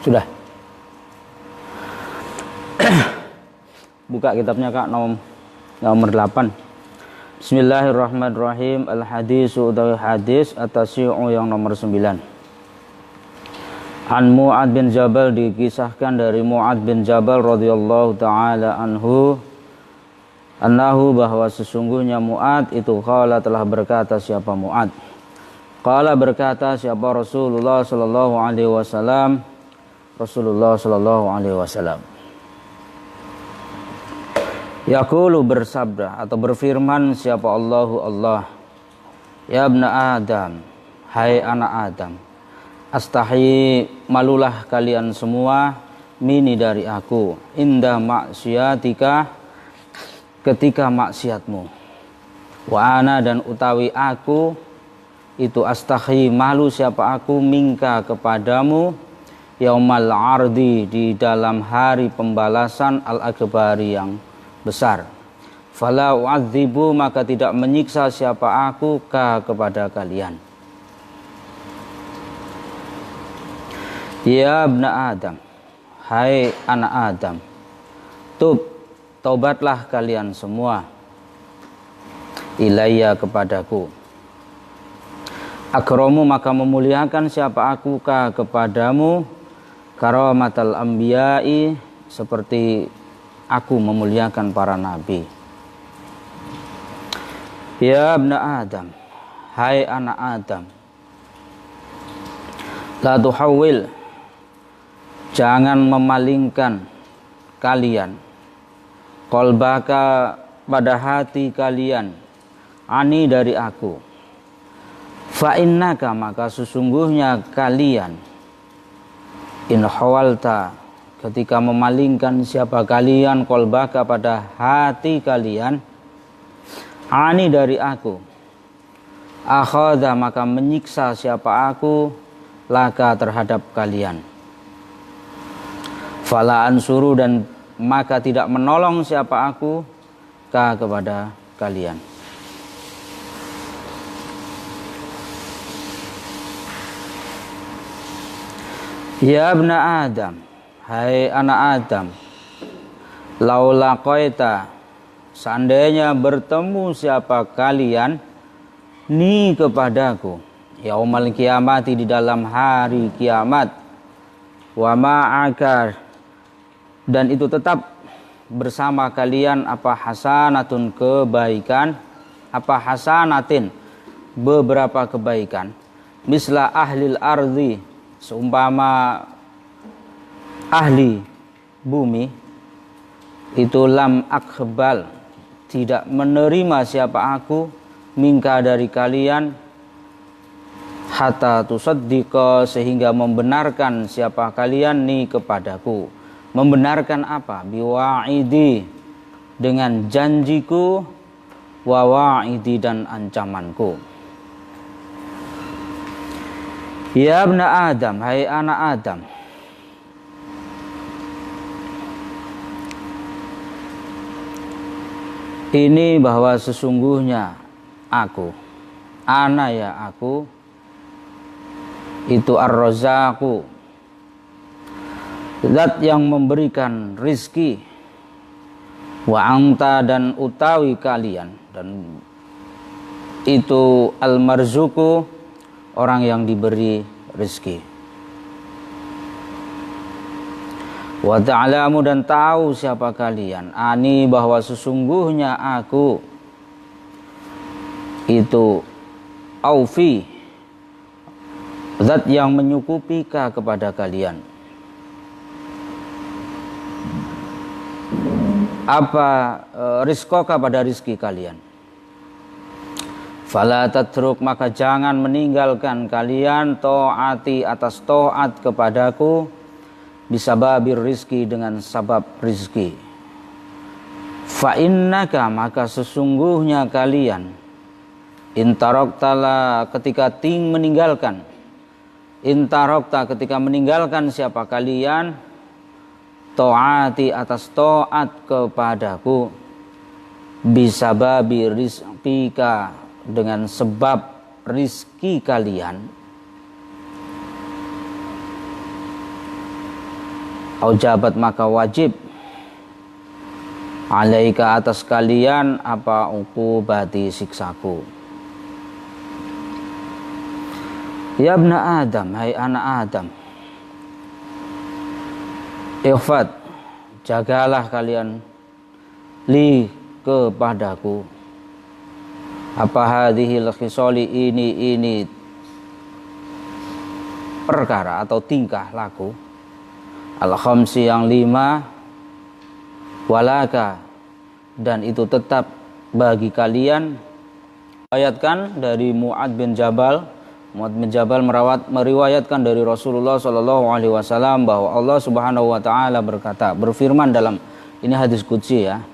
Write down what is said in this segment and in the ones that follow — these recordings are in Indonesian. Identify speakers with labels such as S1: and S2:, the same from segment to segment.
S1: Sudah. Buka kitabnya Kak, nomor 8. Bismillahirrahmanirrahim. Al-hadisu utawi hadis at-tasi'u yang nomor 9. An Mu'ad bin Jabal, dikisahkan dari Mu'ad bin Jabal radhiyallahu taala anhu, annahu, bahwa sesungguhnya Mu'ad itu qala, telah berkata siapa Mu'ad. Qala, berkata siapa Rasulullah sallallahu alaihi wasallam, Rasulullah sallallahu alaihi wasallam. Yaqulu, bersabda atau berfirman siapa Allahu Allah. Ya ibna Adam, hai anak Adam, astahi, malulah kalian semua, mini dari aku, indah maksiatika, ketika maksiatmu. Wa ana, dan utawi aku itu astahi, malu siapa aku, minka, kepadamu, yaumal ardi, di dalam hari pembalasan, al-akbari, yang besar. Fala u'adzibu, maka tidak menyiksa siapa aku kepada kalian. Ya ibna Adam, hai anak Adam, taubatlah kalian semua, ilayya, kepadaku. Akramu, maka memuliakan siapa aku kepadamu, karamatal anbiya'i, seperti aku memuliakan para nabi. Ya ibna Adam, hai anak Adam, la tuhawil, jangan memalingkan kalian, qalbaka, pada hati kalian, ani, dari aku. Fa innaka, maka sesungguhnya kalian, in hawalta, ketika memalingkan siapa kalian, qalbaka, pada hati kalian, ani, dari aku, akhadha, maka menyiksa siapa aku, laka, terhadap kalian. Fala ansuru, dan maka tidak menolong siapa aku kepada kalian. Ya ibna Adam, hai anak Adam, laula qaita, seandainya bertemu siapa kalian, ni, kepadaku, yaumal kiamati, di dalam hari kiamat, wa ma'akar, dan itu tetap bersama kalian, apa hasanatun, kebaikan, apa hasanatin, beberapa kebaikan, misla ahlil ardi, seumpama ahli bumi, itu lam akhbal, tidak menerima siapa aku, minka, dari kalian, hatta tusaddiqa, sehingga membenarkan siapa kalian, ni, kepadaku. Membenarkan apa? Biwa'idi, dengan janjiku, wa wa'idi, dan ancamanku. Ya ibna Adam, hai anak Adam, ini bahwa sesungguhnya aku, ana, ya aku, itu ar-razzaqu, zat yang memberikan rizki, wa anta, dan utawi kalian, dan itu al-marzuku, orang yang diberi rizki. Wa ta'lamu, dan tahu siapa kalian, ani, bahwa sesungguhnya aku itu aufi, zat yang menyukupi kepada kalian. Apa rizqoka, pada rizki kalian. Fala tatruk, maka jangan meninggalkan kalian, ta'ati, atas ta'at kepadaku, bisababir rizki, dengan sabab rizki. Fa innaka, maka sesungguhnya kalian, intaroktala, ketika meninggalkan, intarokta, ketika meninggalkan siapa kalian, ta'ati, atas ta'at kepadaku, bisababi rizqika, dengan sebab rizki kalian, aujabat maka wajib alaika atas kalian apa uqubati siksaku. Ya ibna Adam, hai anak Adam, ihfad, jagalah kalian li kepadaku apa hadhil khisali ini perkara atau tingkah laku al khamsi yang 5 walaka, dan itu tetap bagi kalian. Ayatkan dari Mu'ad bin Jabal meriwayatkan dari Rasulullah Shallallahu Alaihi Wasallam bahwa Allah Subhanahu Wa Taala berkata, berfirman dalam ini hadis qudsi ya,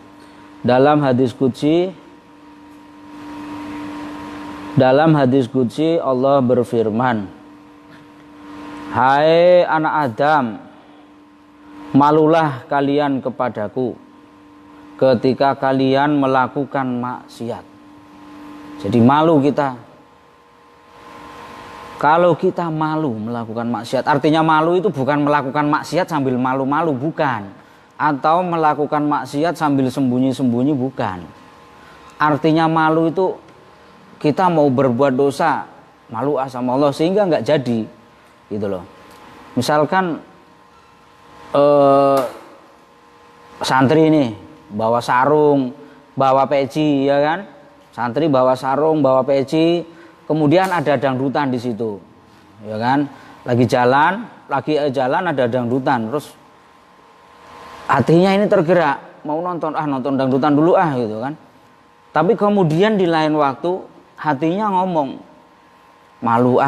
S1: dalam hadis qudsi Allah berfirman, hai anak Adam, malulah kalian kepadaku ketika kalian melakukan maksiat. Jadi malu kita. Kalau kita malu melakukan maksiat, artinya malu itu bukan melakukan maksiat sambil malu-malu, bukan. Atau melakukan maksiat sambil sembunyi-sembunyi, bukan. Artinya malu itu kita mau berbuat dosa, malu sama Allah sehingga nggak jadi, gitu loh. Misalkan santri ini bawa sarung, bawa peci, ya kan? Santri bawa sarung, bawa peci, kemudian ada dangdutan di situ, ya kan? Lagi jalan ada dangdutan, terus hatinya ini tergerak, mau nonton dangdutan dulu gitu kan. Tapi kemudian di lain waktu hatinya ngomong, malu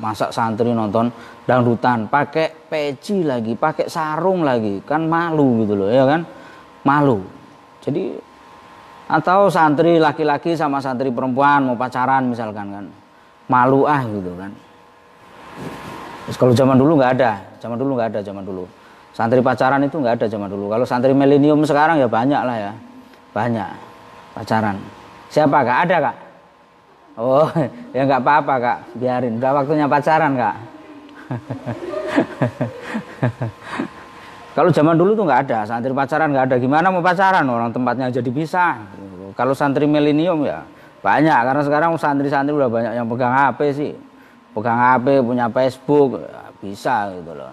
S1: masa santri nonton dangdutan, pakai peci lagi, pakai sarung lagi, kan malu gitu loh, ya kan? Malu. Jadi atau santri laki-laki sama santri perempuan mau pacaran misalkan kan, malu gitu kan. Terus kalau zaman dulu nggak ada, zaman dulu santri pacaran itu nggak ada zaman dulu. Kalau santri milenium sekarang ya banyak lah ya, banyak pacaran. Siapa kak? Ada kak? Oh ya nggak apa-apa kak, biarin, udah waktunya pacaran kak. Kalau zaman dulu tuh nggak ada, santri pacaran nggak ada, gimana mau pacaran, orang tempatnya jadi bisa. Kalau santri milenium ya banyak, karena sekarang santri-santri udah banyak yang pegang HP sih, pegang HP, punya Facebook, ya bisa gitu loh.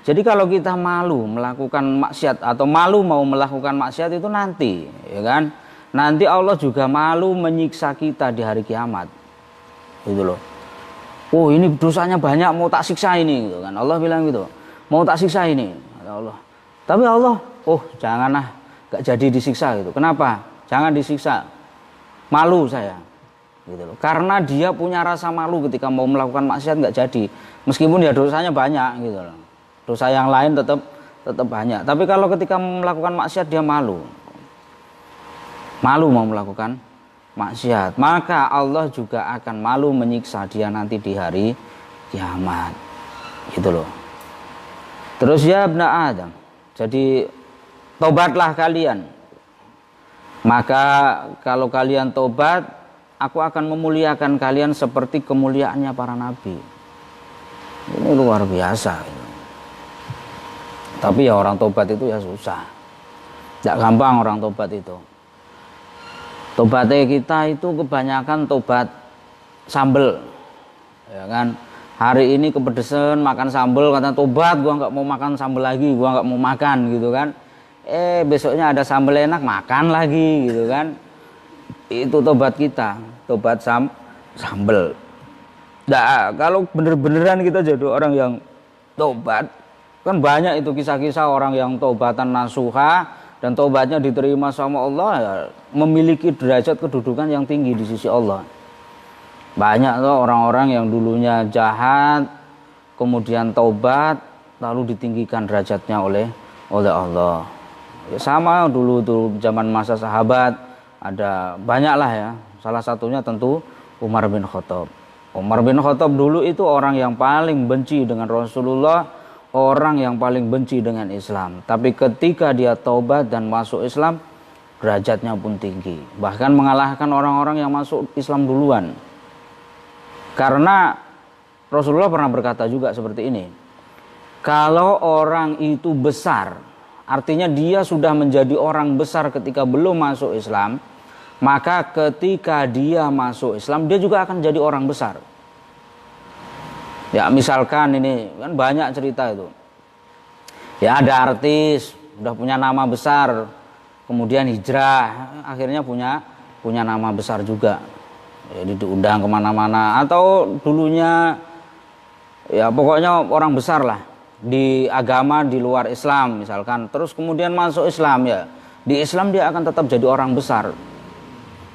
S1: Jadi kalau kita malu melakukan maksiat atau malu mau melakukan maksiat itu nanti, ya kan? Nanti Allah juga malu menyiksa kita di hari kiamat, gitu loh. Oh ini dosanya banyak, mau tak siksa ini, gitu kan? Allah bilang gitu, mau tak siksa ini, kata Allah. Tapi Allah, oh janganlah, gak jadi disiksa gitu. Kenapa? Jangan disiksa, malu saya, gitu loh. Karena dia punya rasa malu ketika mau melakukan maksiat gak jadi, meskipun ya dosanya banyak, gitu loh. Dosa yang lain tetap banyak. Tapi kalau ketika melakukan maksiat dia malu mau melakukan maksiat, maka Allah juga akan malu menyiksa dia nanti di hari kiamat, gitu loh. Terus ya ibna Adam, jadi tobatlah kalian, maka kalau kalian tobat, aku akan memuliakan kalian seperti kemuliaannya para nabi. Ini luar biasa. Tapi ya orang tobat itu ya susah, tidak gampang orang tobat itu. Tobatnya kita itu kebanyakan tobat sambel, ya kan? Hari ini kepedesan makan sambel, kata tobat, gua nggak mau makan sambel lagi, gua nggak mau makan gitu kan? Besoknya ada sambel enak, makan lagi gitu kan? Itu tobat kita, tobat sambel. Nah, kalau bener-beneran kita jadi orang yang tobat, kan banyak itu kisah-kisah orang yang tobatan nasuha dan tobatnya diterima sama Allah, ya, memiliki derajat kedudukan yang tinggi di sisi Allah. Banyak tuh orang-orang yang dulunya jahat kemudian tobat lalu ditinggikan derajatnya oleh Allah. Ya, sama dulu tuh zaman masa sahabat ada banyak lah ya. Salah satunya tentu Umar bin Khattab. Umar bin Khattab dulu itu orang yang paling benci dengan Rasulullah, orang yang paling benci dengan Islam. Tapi ketika dia taubat dan masuk Islam, derajatnya pun tinggi. Bahkan mengalahkan orang-orang yang masuk Islam duluan. Karena Rasulullah pernah berkata juga seperti ini. Kalau orang itu besar, artinya dia sudah menjadi orang besar ketika belum masuk Islam, maka ketika dia masuk Islam, dia juga akan jadi orang besar. Ya misalkan ini, kan banyak cerita itu. Ya ada artis, udah punya nama besar, kemudian hijrah, akhirnya punya nama besar juga. Jadi diundang kemana-mana, atau dulunya ya pokoknya orang besar lah di agama di luar Islam misalkan, terus kemudian masuk Islam, ya di Islam dia akan tetap jadi orang besar.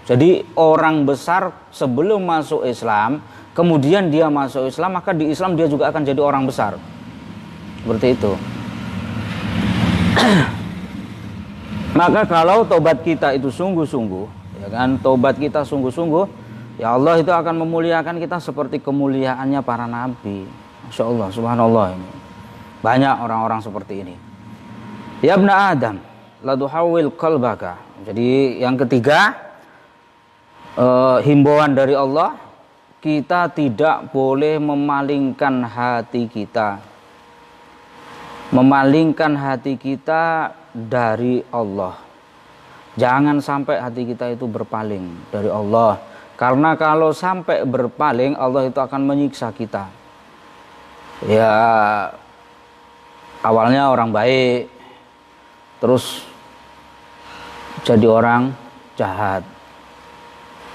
S1: Jadi orang besar sebelum masuk Islam, kemudian dia masuk Islam, maka di Islam dia juga akan jadi orang besar. Seperti itu. Maka kalau tobat kita itu sungguh-sungguh, ya kan, tobat kita sungguh-sungguh, ya Allah itu akan memuliakan kita seperti kemuliaannya para nabi. Masya Allah, subhanallah, ini banyak orang-orang seperti ini. Ya ibna Adam, la tuhawwil qalbaka. Jadi yang ketiga, himbauan dari Allah, kita tidak boleh memalingkan hati kita. Memalingkan hati kita dari Allah. Jangan sampai hati kita itu berpaling dari Allah. Karena kalau sampai berpaling, Allah itu akan menyiksa kita. Ya, awalnya orang baik, terus jadi orang jahat.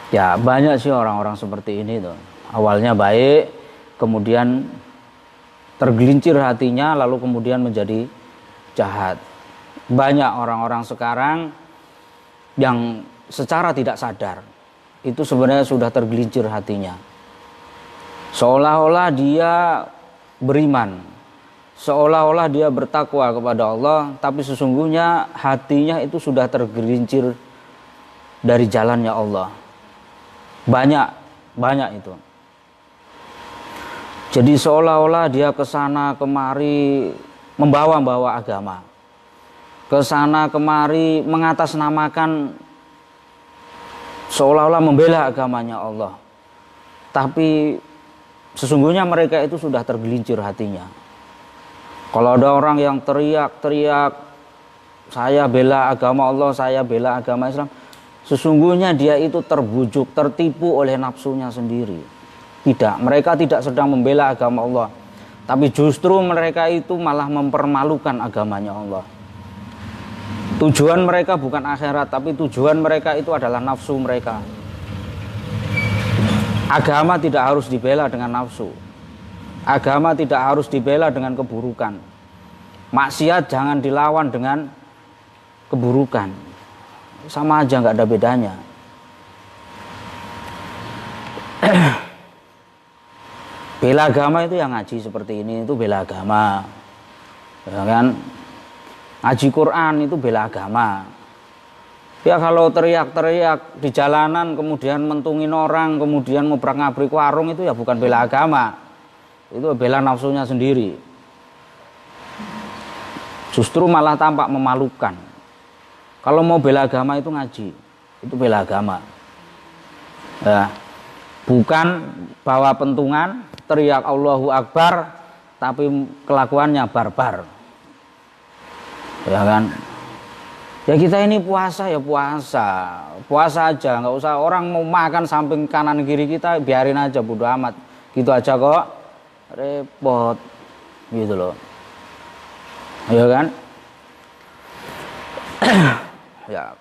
S1: Ya, banyak sih orang-orang seperti ini tuh. Awalnya baik, kemudian tergelincir hatinya, lalu kemudian menjadi jahat. Banyak orang-orang sekarang yang secara tidak sadar itu sebenarnya sudah tergelincir hatinya. Seolah-olah dia beriman, seolah-olah dia bertakwa kepada Allah, tapi sesungguhnya hatinya itu sudah tergelincir dari jalannya Allah. Banyak itu. Jadi seolah-olah dia kesana kemari membawa agama, kesana kemari mengatasnamakan, seolah-olah membela agamanya Allah. Tapi sesungguhnya mereka itu sudah tergelincir hatinya. Kalau ada orang yang teriak-teriak, saya bela agama Allah, saya bela agama Islam, sesungguhnya dia itu terbujuk, tertipu oleh nafsunya sendiri. Tidak, mereka tidak sedang membela agama Allah, tapi justru mereka itu malah mempermalukan agamanya Allah. Tujuan mereka bukan akhirat, tapi tujuan mereka itu adalah nafsu mereka. Agama tidak harus dibela dengan nafsu. Agama tidak harus dibela dengan keburukan. Maksiat jangan dilawan dengan keburukan. Sama aja, nggak ada bedanya. Bela agama itu yang ngaji seperti ini, itu bela agama, ya kan? Ngaji Quran itu bela agama. Ya kalau teriak-teriak di jalanan, kemudian mentungin orang, kemudian ngobrak-ngabrik warung, itu ya bukan bela agama, itu bela nafsunya sendiri. Justru malah tampak memalukan. Kalau mau bela agama itu ngaji, itu bela agama. Ya, bukan bawa pentungan, teriak Allahu Akbar, tapi kelakuannya barbar. Ya kan? Ya kita ini puasa ya puasa aja, nggak usah orang mau makan samping kanan kiri kita, biarin aja, bodo amat. Gitu aja kok, repot, gitu loh. Ya kan? Ya,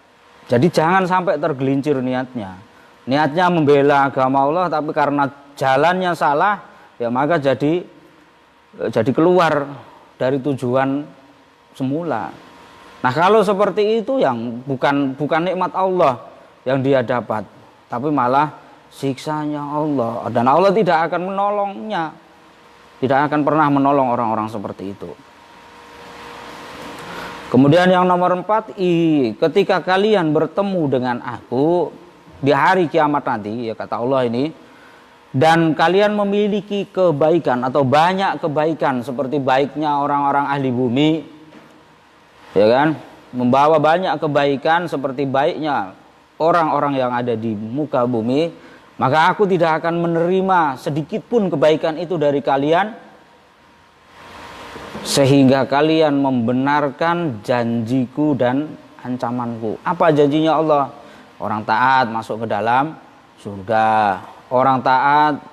S1: jadi jangan sampai tergelincir niatnya. Niatnya membela agama Allah, tapi karena jalannya salah, ya maka jadi keluar dari tujuan semula. Nah kalau seperti itu yang bukan nikmat Allah yang dia dapat, tapi malah siksanya Allah, dan Allah tidak akan menolongnya, tidak akan pernah menolong orang-orang seperti itu. Kemudian yang nomor 4, ketika kalian bertemu dengan aku di hari kiamat nanti, ya kata Allah ini, dan kalian memiliki kebaikan atau banyak kebaikan seperti baiknya orang-orang ahli bumi, ya kan, membawa banyak kebaikan seperti baiknya orang-orang yang ada di muka bumi, maka aku tidak akan menerima sedikit pun kebaikan itu dari kalian sehingga kalian membenarkan janjiku dan ancamanku. Apa janjinya Allah? Orang taat masuk ke dalam surga. Orang taat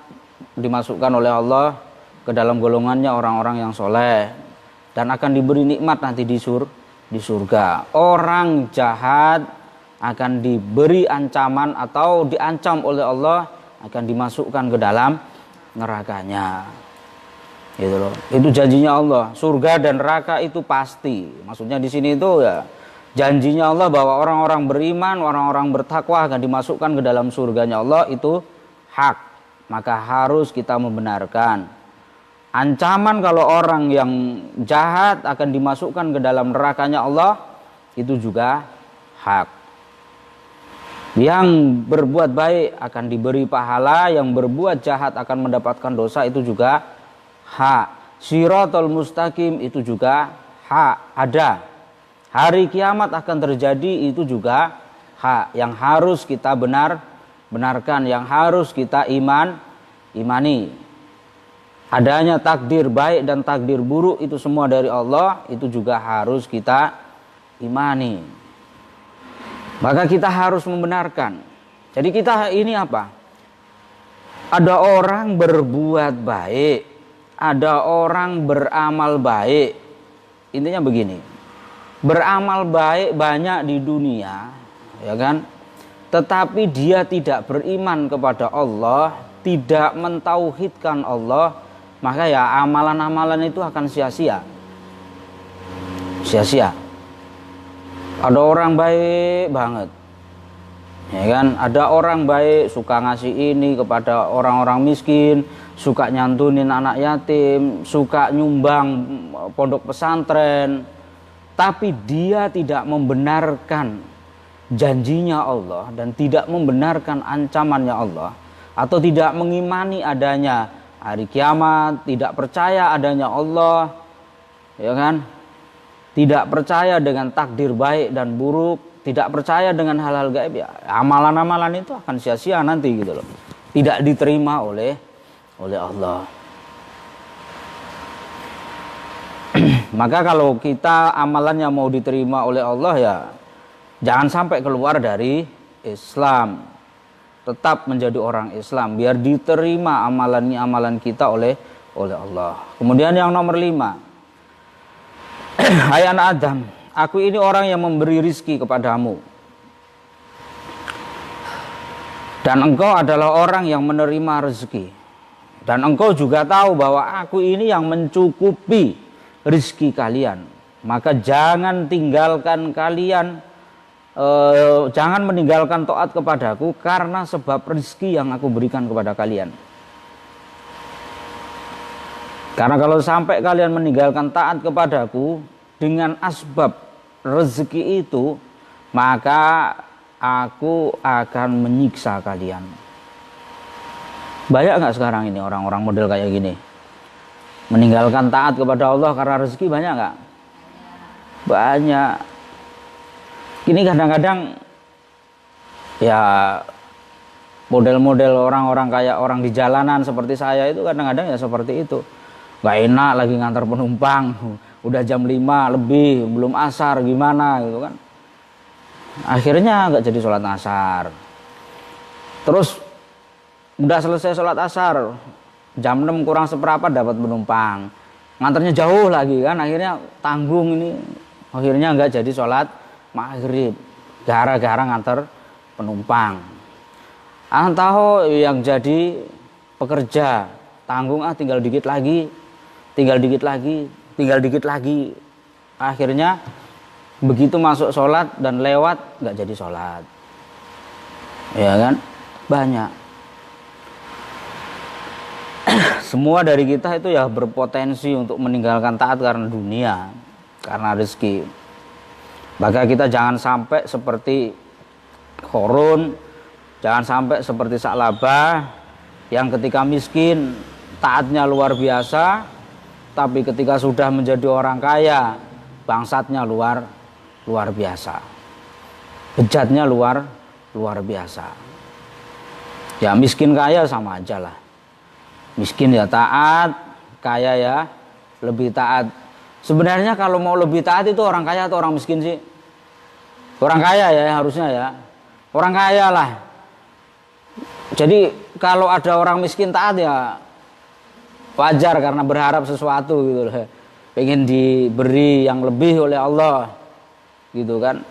S1: dimasukkan oleh Allah ke dalam golongannya orang-orang yang soleh dan akan diberi nikmat nanti di surga. Orang jahat akan diberi ancaman atau diancam oleh Allah, akan dimasukkan ke dalam nerakanya. Gitu loh. Itu janjinya Allah. Surga dan neraka itu pasti. Maksudnya di sini itu ya janjinya Allah bahwa orang-orang beriman, orang-orang bertakwa akan dimasukkan ke dalam surganya Allah, itu hak. Maka harus kita membenarkan. Ancaman kalau orang yang jahat akan dimasukkan ke dalam nerakanya Allah, itu juga hak. Yang berbuat baik akan diberi pahala, yang berbuat jahat akan mendapatkan dosa, itu juga hak. Shiratal mustaqim itu juga hak, ada. Hari kiamat akan terjadi, itu juga hak yang harus kita benarkan, yang harus kita imani. Adanya takdir baik dan takdir buruk itu semua dari Allah, itu juga harus kita imani. Maka kita harus membenarkan. Jadi kita ini apa? Ada orang berbuat baik, ada orang beramal baik. Intinya begini, beramal baik banyak di dunia, ya kan? Tetapi dia tidak beriman kepada Allah, tidak mentauhidkan Allah, maka ya amalan-amalan itu akan sia-sia. Sia-sia. Ada orang baik banget, ya kan? Ada orang baik suka ngasih ini kepada orang-orang miskin, suka nyantunin anak yatim, suka nyumbang pondok pesantren, tapi dia tidak membenarkan janjinya Allah dan tidak membenarkan ancamannya Allah, atau tidak mengimani adanya hari kiamat, tidak percaya adanya Allah, ya kan? Tidak percaya dengan takdir baik dan buruk, tidak percaya dengan hal-hal gaib, ya amalan-amalan itu akan sia-sia nanti gitu loh. Tidak diterima oleh Allah. Maka kalau kita amalannya mau diterima oleh Allah, ya jangan sampai keluar dari Islam. Tetap menjadi orang Islam biar diterima amalan kita oleh Allah. Kemudian yang nomor 5. Hai anak Adam, aku ini orang yang memberi rizki kepadamu, dan engkau adalah orang yang menerima rezeki, dan engkau juga tahu bahwa aku ini yang mencukupi rizki kalian. Maka jangan jangan meninggalkan taat kepadaku karena sebab rizki yang aku berikan kepada kalian. Karena kalau sampai kalian meninggalkan taat kepadaku dengan asbab rezeki itu, maka aku akan menyiksa kalian. Banyak nggak sekarang ini orang-orang model kayak gini? Meninggalkan taat kepada Allah karena rezeki, banyak nggak? Banyak. Ini kadang-kadang ya model-model orang-orang kayak orang di jalanan seperti saya itu kadang-kadang ya seperti itu. Gak enak lagi ngantar penumpang, udah jam 5 lebih, belum asar, gimana gitu kan. Akhirnya gak jadi sholat asar. Terus udah selesai sholat asar, jam 6 kurang seperempat dapat penumpang, ngantarnya jauh lagi kan, akhirnya tanggung ini. Akhirnya gak jadi sholat maghrib gara-gara ngantar penumpang. Tahu yang jadi pekerja, tanggung tinggal dikit lagi. Akhirnya begitu masuk sholat dan lewat nggak jadi sholat, ya kan? Banyak. Semua dari kita itu ya berpotensi untuk meninggalkan taat karena dunia, karena rezeki. Maka kita jangan sampai seperti Qarun, jangan sampai seperti Sa'labah yang ketika miskin taatnya luar biasa, tapi ketika sudah menjadi orang kaya bangsatnya luar biasa, bejatnya luar biasa. Ya miskin kaya sama aja lah. Miskin ya taat, kaya ya lebih taat. Sebenarnya kalau mau lebih taat itu orang kaya atau orang miskin sih? Orang kaya ya harusnya ya. Orang kaya lah. Jadi kalau ada orang miskin taat ya wajar karena berharap sesuatu gitu loh. Pengen diberi yang lebih oleh Allah gitu kan.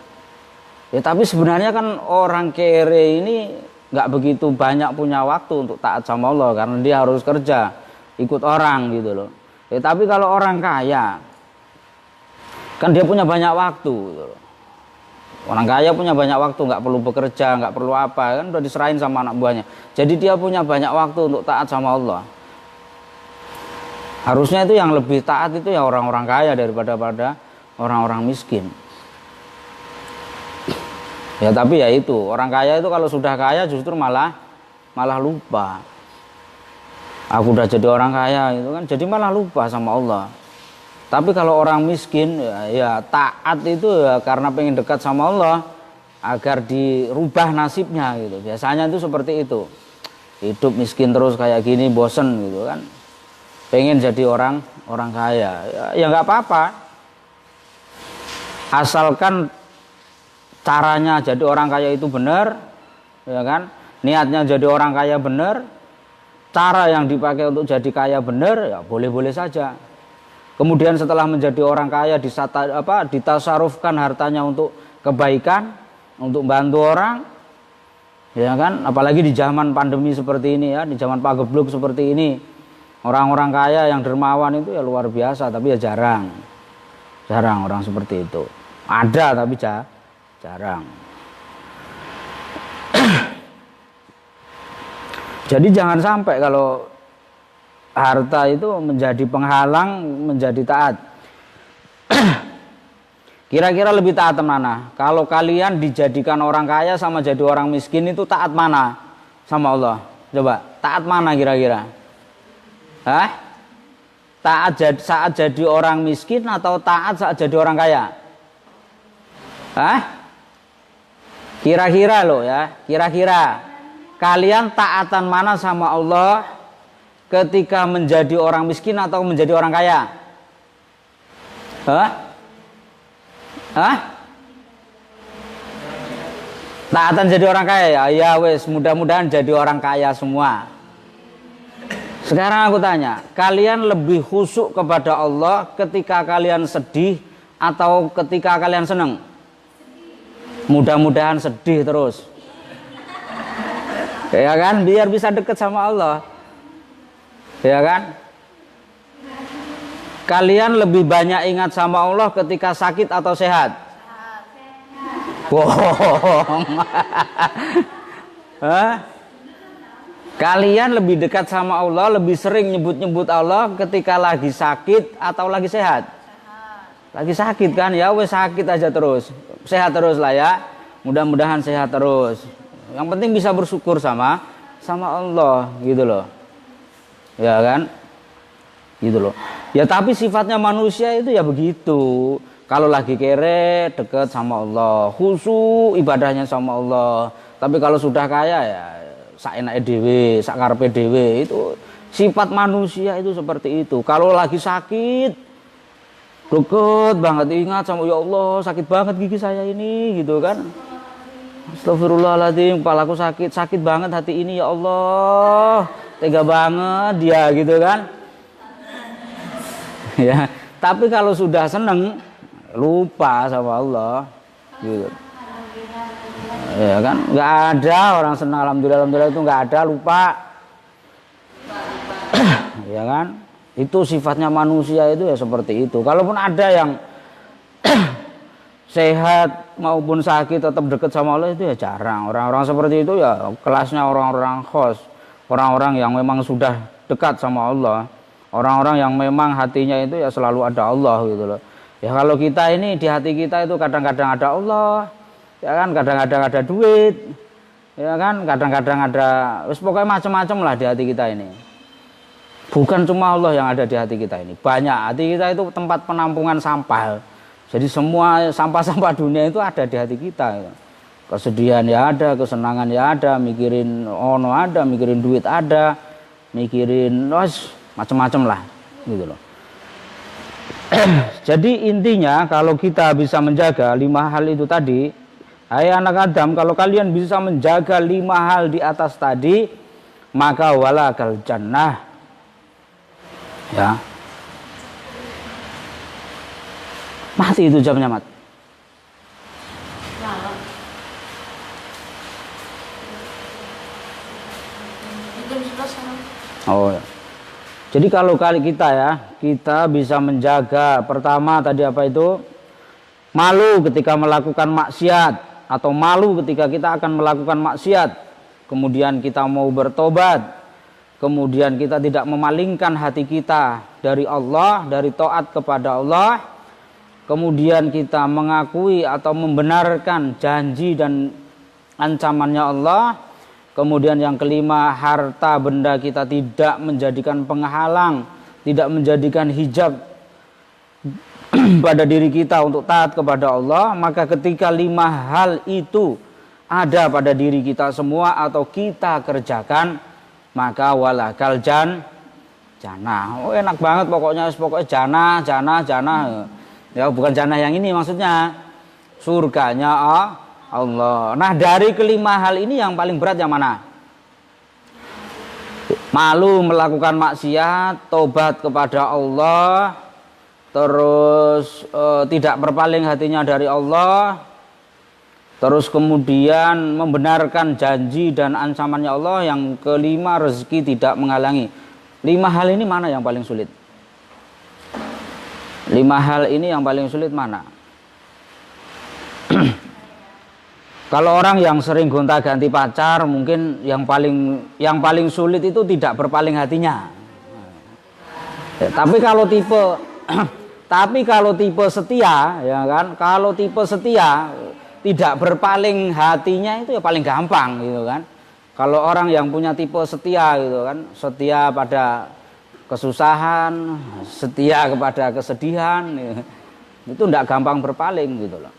S1: Ya tapi sebenarnya kan orang kere ini nggak begitu banyak punya waktu untuk taat sama Allah karena dia harus kerja ikut orang gitu loh. Ya, tapi kalau orang kaya kan dia punya banyak waktu gitu loh. Orang kaya punya banyak waktu, nggak perlu bekerja, nggak perlu apa, kan udah diserahin sama anak buahnya. Jadi dia punya banyak waktu untuk taat sama Allah. Harusnya itu yang lebih taat itu ya orang-orang kaya daripada orang-orang miskin. Ya tapi ya itu, orang kaya itu kalau sudah kaya justru malah lupa. Aku udah jadi orang kaya itu kan jadi malah lupa sama Allah. Tapi kalau orang miskin ya taat itu ya karena pengen dekat sama Allah agar dirubah nasibnya gitu. Biasanya itu seperti itu. Hidup miskin terus kayak gini bosen gitu kan. Pengen jadi orang kaya. Ya nggak apa-apa. Asalkan caranya jadi orang kaya itu benar, ya kan? Niatnya jadi orang kaya benar, cara yang dipakai untuk jadi kaya benar, ya boleh-boleh saja. Kemudian setelah menjadi orang kaya ditasarufkan hartanya untuk kebaikan, untuk bantu orang, ya kan? Apalagi di zaman pandemi seperti ini ya, di zaman pagebluk seperti ini, orang-orang kaya yang dermawan itu ya luar biasa, tapi ya jarang orang seperti itu. Ada tapi jarang. Jadi jangan sampai kalau harta itu menjadi penghalang menjadi taat. Kira-kira lebih taat mana? Kalau kalian dijadikan orang kaya sama jadi orang miskin itu taat mana sama Allah? Coba, taat mana kira-kira? Hah? Taat saat jadi orang miskin atau taat saat jadi orang kaya? Hah? Kira-kira loh ya, kira-kira kalian taatan mana sama Allah ketika menjadi orang miskin atau menjadi orang kaya? Hah? Hah? Taatan jadi orang kaya ya? Ya wes, mudah-mudahan jadi orang kaya semua. Sekarang aku tanya, kalian lebih khusyuk kepada Allah ketika kalian sedih atau ketika kalian senang? Mudah-mudahan sedih terus, ya kan, biar bisa deket sama Allah, ya kan. Kalian lebih banyak ingat sama Allah ketika sakit atau sehat? Bohong. Hah? Kalian lebih dekat sama Allah, lebih sering nyebut-nyebut Allah ketika lagi sakit atau lagi sehat? Lagi sakit kan, ya wes sakit aja terus, sehat terus lah ya, mudah-mudahan sehat terus. Yang penting bisa bersyukur sama Allah gitu loh, ya kan, gitu loh. Ya tapi sifatnya manusia itu ya begitu. Kalau lagi kere deket sama Allah, khusyuk ibadahnya sama Allah. Tapi kalau sudah kaya ya saenake dhewe, sakarepe dhewe, itu sifat manusia itu seperti itu. Kalau lagi sakit deket banget ingat sama ya Allah, sakit banget gigi saya ini gitu kan. Astagfirullahaladzim, kepalaku sakit banget hati ini ya Allah, tega banget dia gitu kan. Ya, tapi kalau sudah seneng lupa sama Allah gitu. Ya kan, nggak ada orang senang alhamdulillah itu nggak ada, lupa. Ya kan, itu sifatnya manusia itu ya seperti itu. Kalaupun ada yang sehat maupun sakit tetap dekat sama Allah itu ya jarang. Orang-orang seperti itu ya kelasnya orang-orang khos, orang-orang yang memang sudah dekat sama Allah, orang-orang yang memang hatinya itu ya selalu ada Allah gitu loh. Ya kalau kita ini di hati kita itu kadang-kadang ada Allah, ya kan, kadang-kadang ada duit, ya kan, kadang-kadang ada, pokoknya macam-macam lah di hati kita ini. Bukan cuma Allah yang ada di hati kita ini, banyak. Hati kita itu tempat penampungan sampah. Jadi semua sampah-sampah dunia itu ada di hati kita. Kesedihan ya ada, kesenangan ya ada, mikirin ono ada, mikirin duit ada, mikirin macam-macam lah gitu loh. Jadi intinya kalau kita bisa menjaga 5 hal itu tadi, hai anak Adam, kalau kalian bisa menjaga 5 hal di atas tadi, maka walakal jannah. Ya. Mati itu jamnya, Mat. Oh ya. Jadi kalau kali kita ya, kita bisa menjaga pertama tadi apa itu? Malu ketika melakukan maksiat atau malu ketika kita akan melakukan maksiat. Kemudian kita mau bertobat. Kemudian kita tidak memalingkan hati kita dari Allah, dari taat kepada Allah. Kemudian kita mengakui atau membenarkan janji dan ancamannya Allah. Kemudian yang kelima, harta benda kita tidak menjadikan penghalang, tidak menjadikan hijab pada diri kita untuk taat kepada Allah. Maka ketika 5 hal itu ada pada diri kita semua atau kita kerjakan, maka walakal jannah. Oh enak banget pokoknya jannah. Ya bukan jannah yang ini maksudnya, surganya Allah. Nah dari kelima hal ini yang paling berat yang mana? Malu melakukan maksiat, tobat kepada Allah, terus tidak berpaling hatinya dari Allah, terus kemudian membenarkan janji dan ancamannya Allah. Yang kelima, rezeki tidak menghalangi. 5 hal ini mana yang paling sulit? 5 hal ini yang paling sulit mana? Kalau orang yang sering gonta-ganti pacar, mungkin yang paling sulit itu tidak berpaling hatinya. Ya, tapi kalau tipe setia, ya kan? Kalau tipe setia tidak berpaling hatinya itu ya paling gampang gitu kan. Kalau orang yang punya tipe setia gitu kan, setia pada kesusahan, setia kepada kesedihan, itu tidak gampang berpaling gitu loh.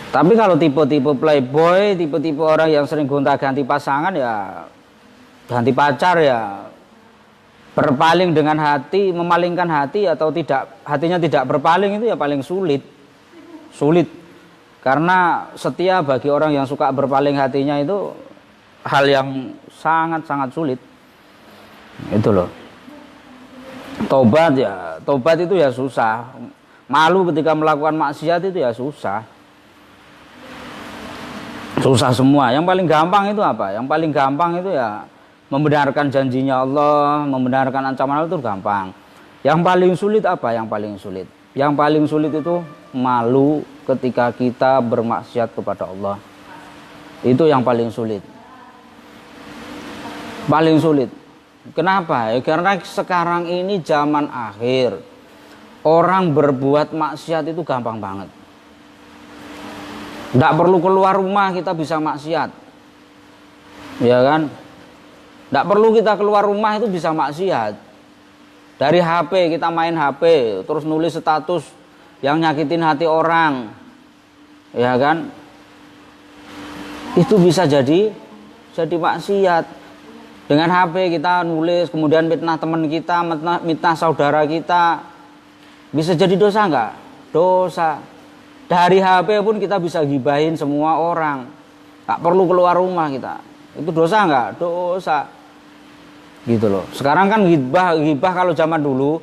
S1: Tapi kalau tipe-tipe playboy, tipe-tipe orang yang sering gonta-ganti pasangan ya, ganti pacar ya, berpaling dengan hati, memalingkan hati atau tidak, hatinya tidak berpaling itu ya paling sulit. Karena setia bagi orang yang suka berpaling hatinya itu hal yang sangat-sangat sulit. Itu loh. Tobat itu ya susah. Malu ketika melakukan maksiat itu ya susah. Susah semua. Yang paling gampang itu apa? Yang paling gampang itu ya membenarkan janjinya Allah, membenarkan ancaman Allah itu gampang. Yang paling sulit apa? Yang paling sulit itu malu ketika kita bermaksiat kepada Allah. Itu yang paling sulit. Paling sulit. Kenapa? Ya, karena sekarang ini zaman akhir. Orang berbuat maksiat itu gampang banget. Tidak perlu keluar rumah kita bisa maksiat. Ya kan? Tidak perlu kita keluar rumah itu bisa maksiat. Dari HP kita main HP, terus nulis status yang nyakitin hati orang. Ya kan? Itu bisa jadi maksiat. Dengan HP kita nulis, kemudian mitnah teman kita, mitnah saudara kita. Bisa jadi dosa enggak? Dosa. Dari HP pun kita bisa gibahin semua orang. Tak perlu keluar rumah kita. Itu dosa enggak? Dosa. Gitu loh. Sekarang kan gibah kalau zaman dulu,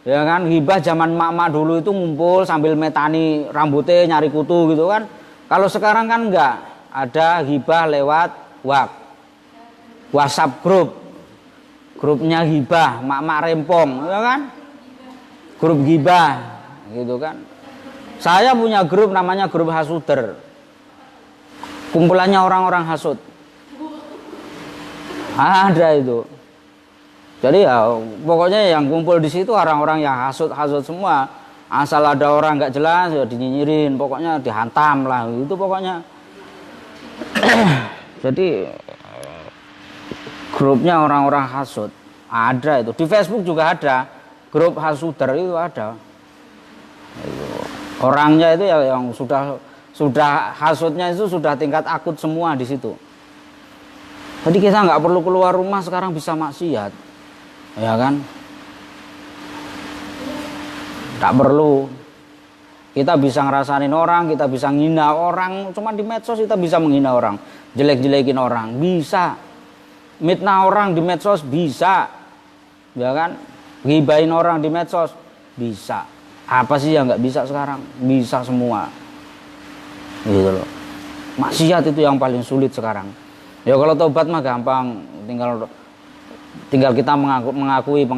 S1: ya kan, gibah zaman mak-mak dulu itu ngumpul sambil metani rambutnya nyari kutu gitu kan. Kalau sekarang kan enggak. Ada gibah lewat WhatsApp grupnya gibah, mak-mak rempong, ya kan? Grup gibah, gitu kan? Saya punya grup namanya grup hasuder, kumpulannya orang-orang hasud. Ada itu. Jadi ya pokoknya yang kumpul di situ orang-orang yang hasud semua. Asal ada orang nggak jelas ya dinyinyirin, pokoknya dihantam lah, itu pokoknya. Jadi grupnya orang-orang hasud ada itu, di Facebook juga ada grup hasuder, itu ada. Orangnya itu ya yang sudah Sudah hasutnya itu sudah tingkat akut semua di situ. Jadi kita nggak perlu keluar rumah sekarang bisa maksiat, ya kan? Tak perlu. Kita bisa ngerasain orang, kita bisa menghina orang. Cuma di medsos kita bisa menghina orang, jelek-jelekin orang, bisa. Mitnah orang di medsos bisa, ya kan? Ghibahin orang di medsos bisa. Apa sih yang nggak bisa sekarang? Bisa semua, gitu loh. Maksiat itu yang paling sulit sekarang. Ya kalau tobat mah gampang, tinggal kita mengakui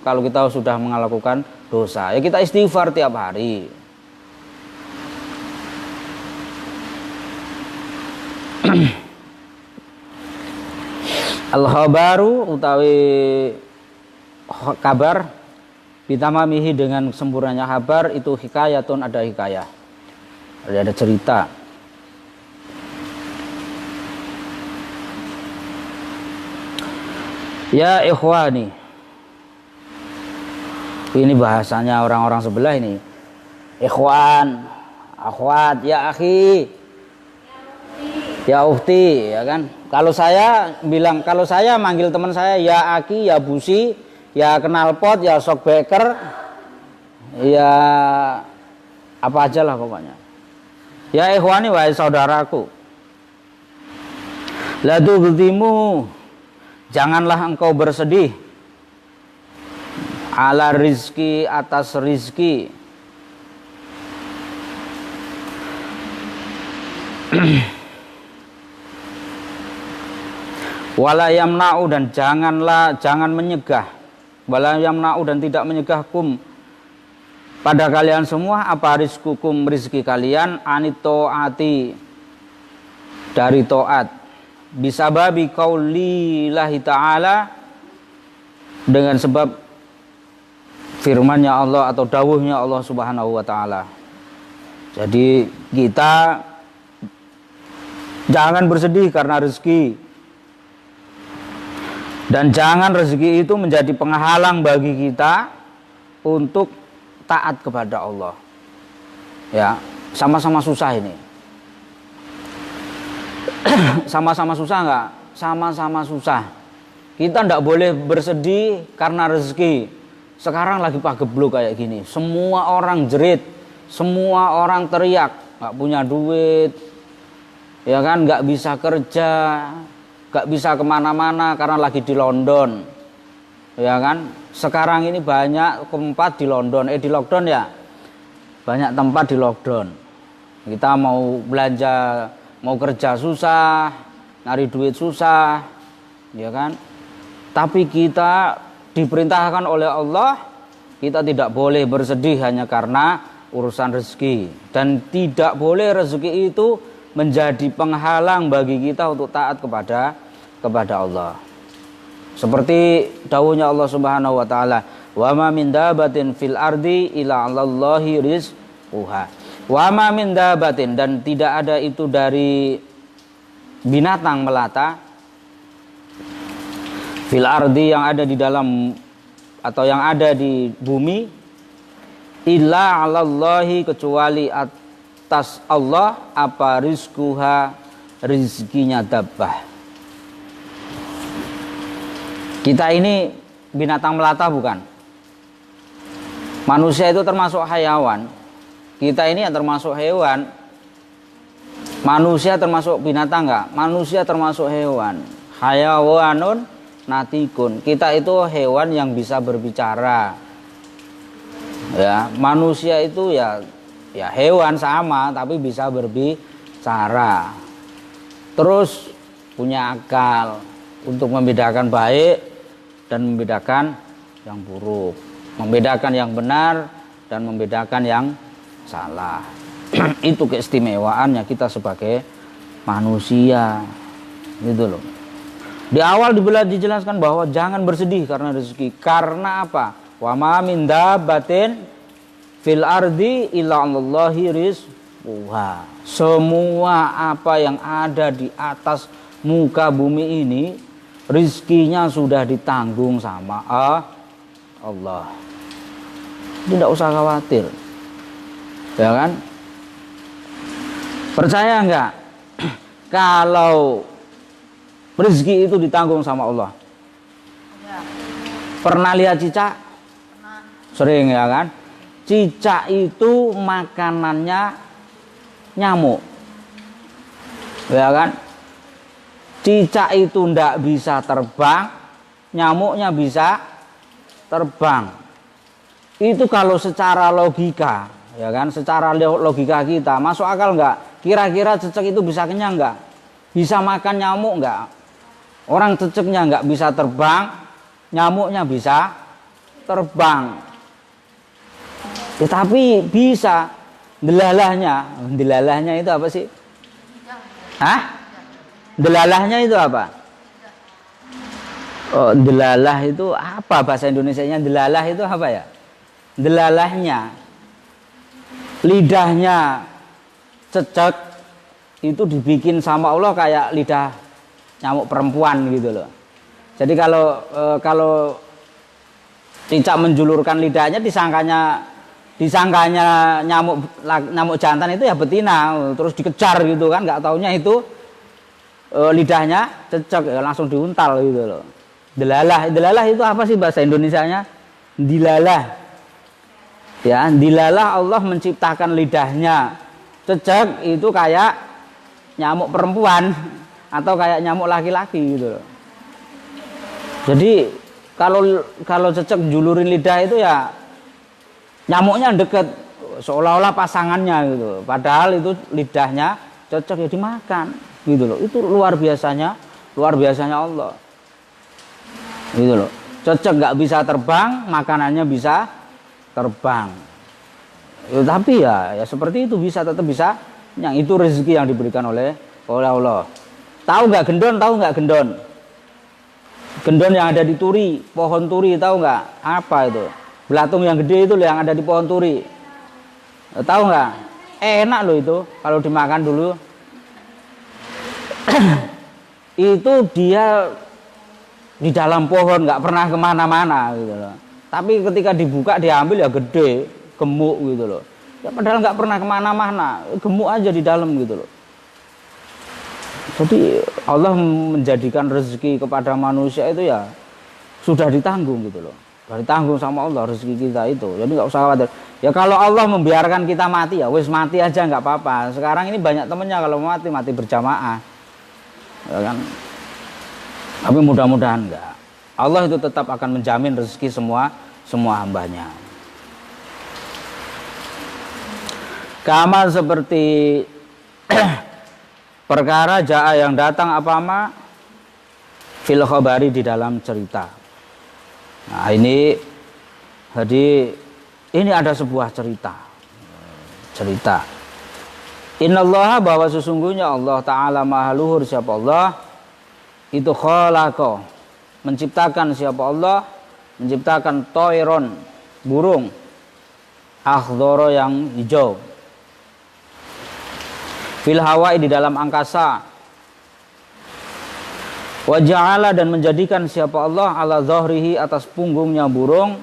S1: kalau kita sudah melakukan dosa. Ya kita istighfar tiap hari. Al-khabaru utawi kabar bitamamihi dengan sempurnanya kabar itu hikayatun, ada hikayah. Ada cerita. Ya ikhwani, ini bahasanya orang-orang sebelah ini. Ikhwan, akhwat, ya akhi, ya ukhti, ya kan? Kalau saya manggil teman saya ya aki, ya busi, ya knalpot, ya shockbreaker, ya apa aja lah pokoknya. Ya ikhwani, wahai saudaraku, la tughtimu, janganlah engkau bersedih ala rizki, atas rizki, wala yamna'u, dan jangan menyegah, wala yamna'u, dan tidak menyegah kum pada kalian semua apa rizkukum, rizki kalian, anitoati, dari to'at, bisababi qaulillahi ta'ala, dengan sebab firman-Nya Allah atau dawuhnya Allah Subhanahu wa taala. Jadi kita jangan bersedih karena rezeki, dan jangan rezeki itu menjadi penghalang bagi kita untuk taat kepada Allah. Ya, sama-sama susah ini. Sama-sama susah enggak? Sama-sama susah. Kita enggak boleh bersedih karena rezeki. Sekarang lagi pagebluk kayak gini. Semua orang jerit, semua orang teriak, enggak punya duit, ya kan, enggak bisa kerja, enggak bisa kemana-mana karena lagi di London, ya kan. Sekarang ini banyak tempat di London, di lockdown ya, banyak tempat di lockdown. Kita mau belanja, mau kerja susah, nyari duit susah, ya kan. Tapi kita diperintahkan oleh Allah, kita tidak boleh bersedih hanya karena urusan rezeki, dan tidak boleh rezeki itu menjadi penghalang bagi kita untuk taat kepada Allah. Seperti dawuhnya Allah Subhanahu wa taala, wa ma min dabatin fil ardi illa 'alallahi rizquha. Wa ma min dabatin, dan tidak ada itu dari binatang melata, fil ardi, yang ada di dalam atau yang ada di bumi, illa 'alallahi, kecuali atas Allah apa rizquha, rizkinya dabbah. Kita ini binatang melata bukan? Manusia itu termasuk hayawan. Kita ini yang termasuk hewan. Manusia termasuk binatang enggak? Manusia termasuk hewan. Hayawanun natikun. Kita itu hewan yang bisa berbicara. Ya, manusia itu ya hewan sama tapi bisa berbicara. Terus punya akal untuk membedakan baik dan membedakan yang buruk, membedakan yang benar dan membedakan yang salah. Itu keistimewaannya kita sebagai manusia, gitu loh. Di awal dijelaskan bahwa jangan bersedih karena rezeki. Karena apa? Wa ma min dabbatin fil ardi illa 'alallahi rizquha. Semua apa yang ada di atas muka bumi ini, rizkinya sudah ditanggung sama Allah. Tidak usah khawatir, ya kan? Percaya enggak kalau rezeki itu ditanggung sama Allah?
S2: Ya.
S1: Pernah lihat cicak?
S2: Pernah.
S1: Sering ya kan? Cicak itu makanannya nyamuk. Ya kan? Cicak itu ndak bisa terbang, nyamuknya bisa terbang. Itu kalau secara logika, ya kan? Secara logika kita, masuk akal enggak? Kira-kira cicak itu bisa kenyang enggak? Bisa makan nyamuk enggak? Orang cicaknya enggak bisa terbang, nyamuknya bisa terbang. Ya, tapi bisa. Delalahnya itu apa sih? Hah? Delalahnya itu apa? Oh, delalah itu apa bahasa Indonesianya? Delalah itu apa ya? Delalahnya, lidahnya cecek itu dibikin sama Allah kayak lidah nyamuk perempuan gitu loh. Jadi kalau cicak menjulurkan lidahnya disangkanya nyamuk jantan itu ya betina, terus dikejar gitu kan, nggak taunya itu lidahnya cecek, ya langsung diuntal gitu loh. Delalah itu apa sih bahasa Indonesianya? Dilalah. Ya, dilalah Allah menciptakan lidahnya cecek itu kayak nyamuk perempuan atau kayak nyamuk laki-laki gitu loh. Jadi kalau cecek julurin lidah itu ya nyamuknya deket, seolah-olah pasangannya gitu. Padahal itu lidahnya cocok ya dimakan gitu loh. Itu luar biasanya Allah. Gitu loh. Cocok nggak bisa terbang, makanannya bisa terbang. Ya, tapi ya seperti itu tetap bisa. Yang itu rezeki yang diberikan oleh Allah. Tahu nggak gendon? Gendon yang ada di turi, pohon turi, tahu nggak? Apa itu? Belatung yang gede itu yang ada di pohon turi. Tahu nggak? Enak loh itu kalau dimakan dulu. Itu dia di dalam pohon, nggak pernah kemana-mana gitu loh. Tapi ketika dibuka diambil ya gede, gemuk gitu loh. Ya padahal nggak pernah kemana-mana, gemuk aja di dalam gitu loh. Jadi Allah menjadikan rezeki kepada manusia itu ya sudah ditanggung gitu loh. Sudah ditanggung sama Allah rezeki kita itu. Jadi nggak usah khawatir. Ya kalau Allah membiarkan kita mati ya wis mati aja nggak apa-apa. Sekarang ini banyak temennya kalau mati berjamaah. Ya kan? Tapi mudah-mudahan enggak. Allah itu tetap akan menjamin rezeki semua hambanya. Kama seperti perkara jaa yang datang apa fil khabari di dalam cerita. Nah ini ada sebuah cerita. Innallaha bahwa sesungguhnya Allah Ta'ala maha luhur siapa Allah itu khalaqa menciptakan siapa Allah menciptakan toiron burung akhdoro yang hijau fil hawai di dalam angkasa wa ja'ala dan menjadikan siapa Allah ala dhahrihi atas punggungnya burung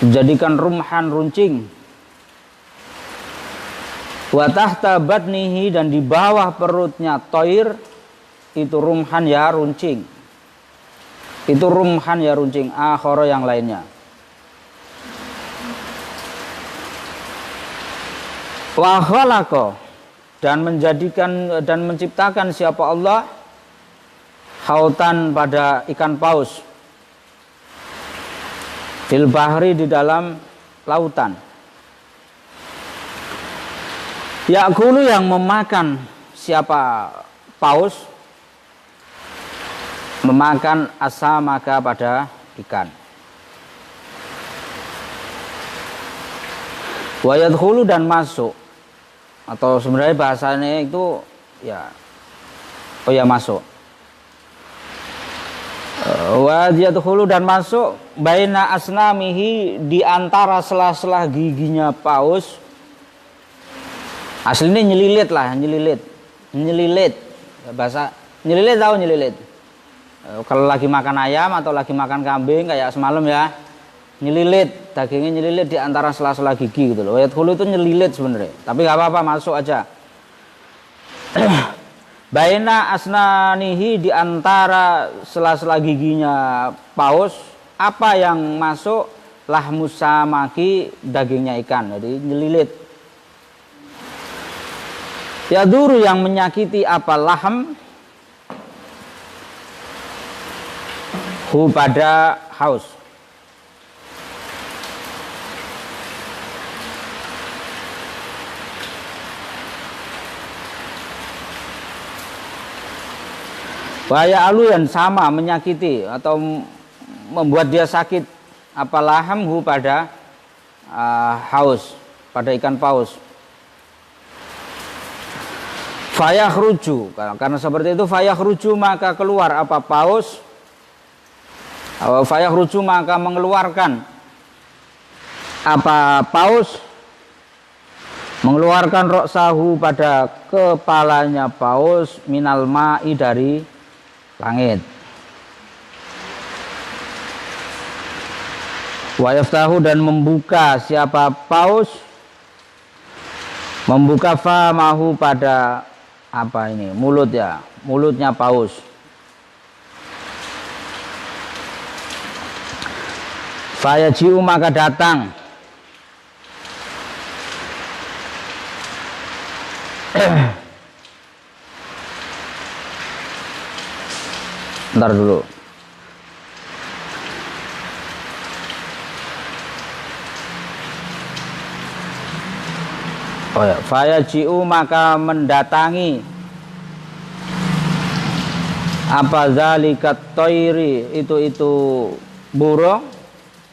S1: menjadikan rumhan runcing wa tahta batnihi dan di bawah perutnya toir itu rumhan ya runcing akhara yang lainnya wa khalaqa dan menjadikan dan menciptakan siapa Allah hautan pada ikan paus fil bahri di dalam lautan yakulu yang memakan siapa paus memakan asamaka pada ikan wa yadkhulu dan masuk atau sebenarnya bahasanya itu ya masuk wa yadkhulu dan masuk baina asnamihi di antara sela-sela giginya paus aslinya nyelilit bahasa nyelilit tahu nyelilit kalau lagi makan ayam atau lagi makan kambing kayak semalam ya nyelilit, dagingnya nyelilit di antara sela-sela gigi gitu loh. Yadkhulu itu nyelilit sebenarnya, tapi nggak apa-apa, masuk aja. Baina asnanihi, di antara sela-sela giginya paus, apa yang masuk? Lahmus samaki, dagingnya ikan, jadi nyelilit. Yaduru, yang menyakiti apa? Laham hu, pada haus. Bahaya alu, yang sama, menyakiti atau membuat dia sakit apa? Laham hu, pada haus, pada ikan paus. Fayakhruju, karena seperti itu, fayakhruju, maka keluar apa? Paus. Fayakhruju, maka mengeluarkan apa? Paus mengeluarkan roksahu, pada kepalanya paus, minal ma'i, dari langit. Wa yaftahu, dan membuka siapa? Paus membuka famahu, pada apa ini? Mulut ya, mulutnya paus. Fayaji'u, maka datang ntar dulu. Oh ya, fayaji'u, maka mendatangi apa? Zalikat toiri, itu burung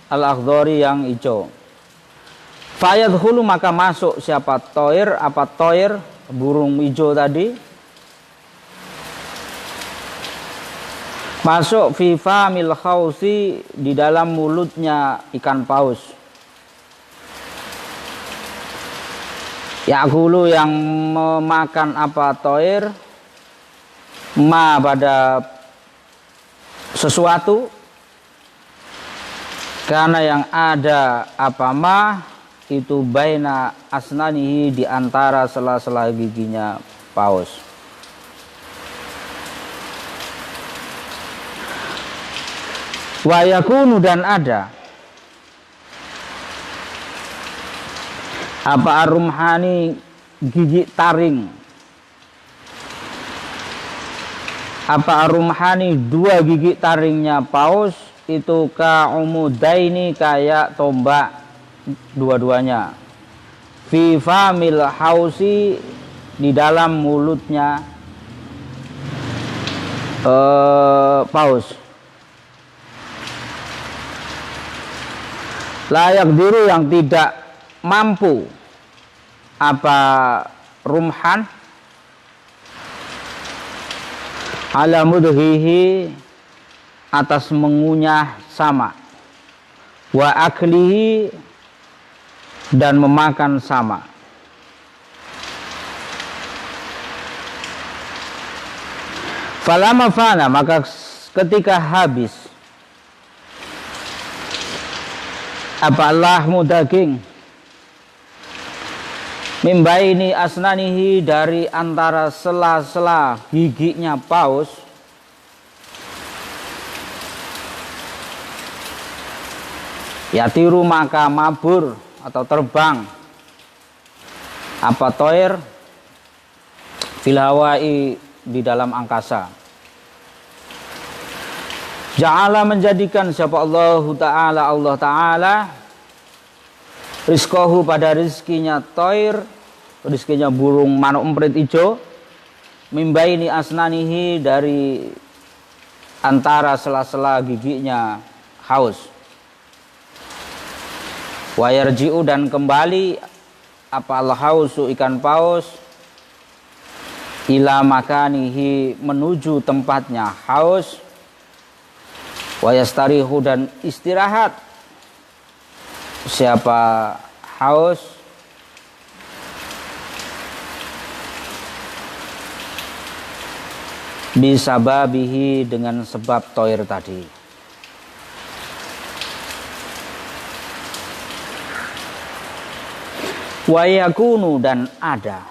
S1: al-akhdari, yang hijau. Fayadkhulu, maka masuk siapa? Toir, apa? Toir, burung hijau tadi, masuk fi famil khausi, di dalam mulutnya ikan paus. Yakulu, yang memakan apa? Toir, ma, pada sesuatu, karena yang ada apa? Ma, itu baina asnanihi, di antara sela-sela giginya paus. Wa yakunu, dan ada apa? Arumhani, gigi taring. Apa? Arumhani, dua gigi taringnya paus, itu ka'umudaini, kayak tombak dua-duanya. Fi famil hausi, di dalam mulutnya paus. Layak diri, yang tidak mampu apa? Rumhan ala mudhihi, atas mengunyah sama, wa aklihi, dan memakan sama. Falama fana, maka ketika habis apa? Lahmu, daging, mimbaini asnanihi, dari antara sela-sela giginya paus, yatiru, maka mabur atau terbang apa? Toir fil hawai, di dalam angkasa. Ja'ala, menjadikan siapa? Allah Ta'ala rizqahu, pada rizkinya toir, rizkinya burung manuk emprit hijau, mimbaini asnanihi, dari antara sela-sela giginya haus. Wa yarji'u, dan kembali apa? Al-hausu, ikan paus, ila makanihi, menuju tempatnya haus. Wa yastarihu, dan istirahat siapa? Haus, bisababihi, dengan sebab toir tadi. Wa yakunu, dan ada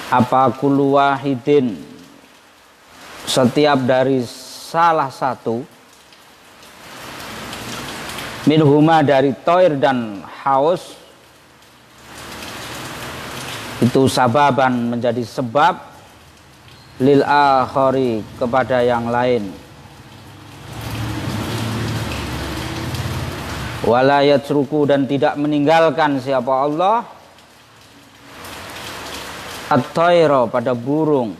S1: apa kullu wahidin, setiap dari salah satu, minhuma, dari toir dan haus, itu sababan, menjadi sebab, lil akhari, kepada yang lain. Wala yatruku, dan tidak meninggalkan siapa Allah, at-tayra, pada burung,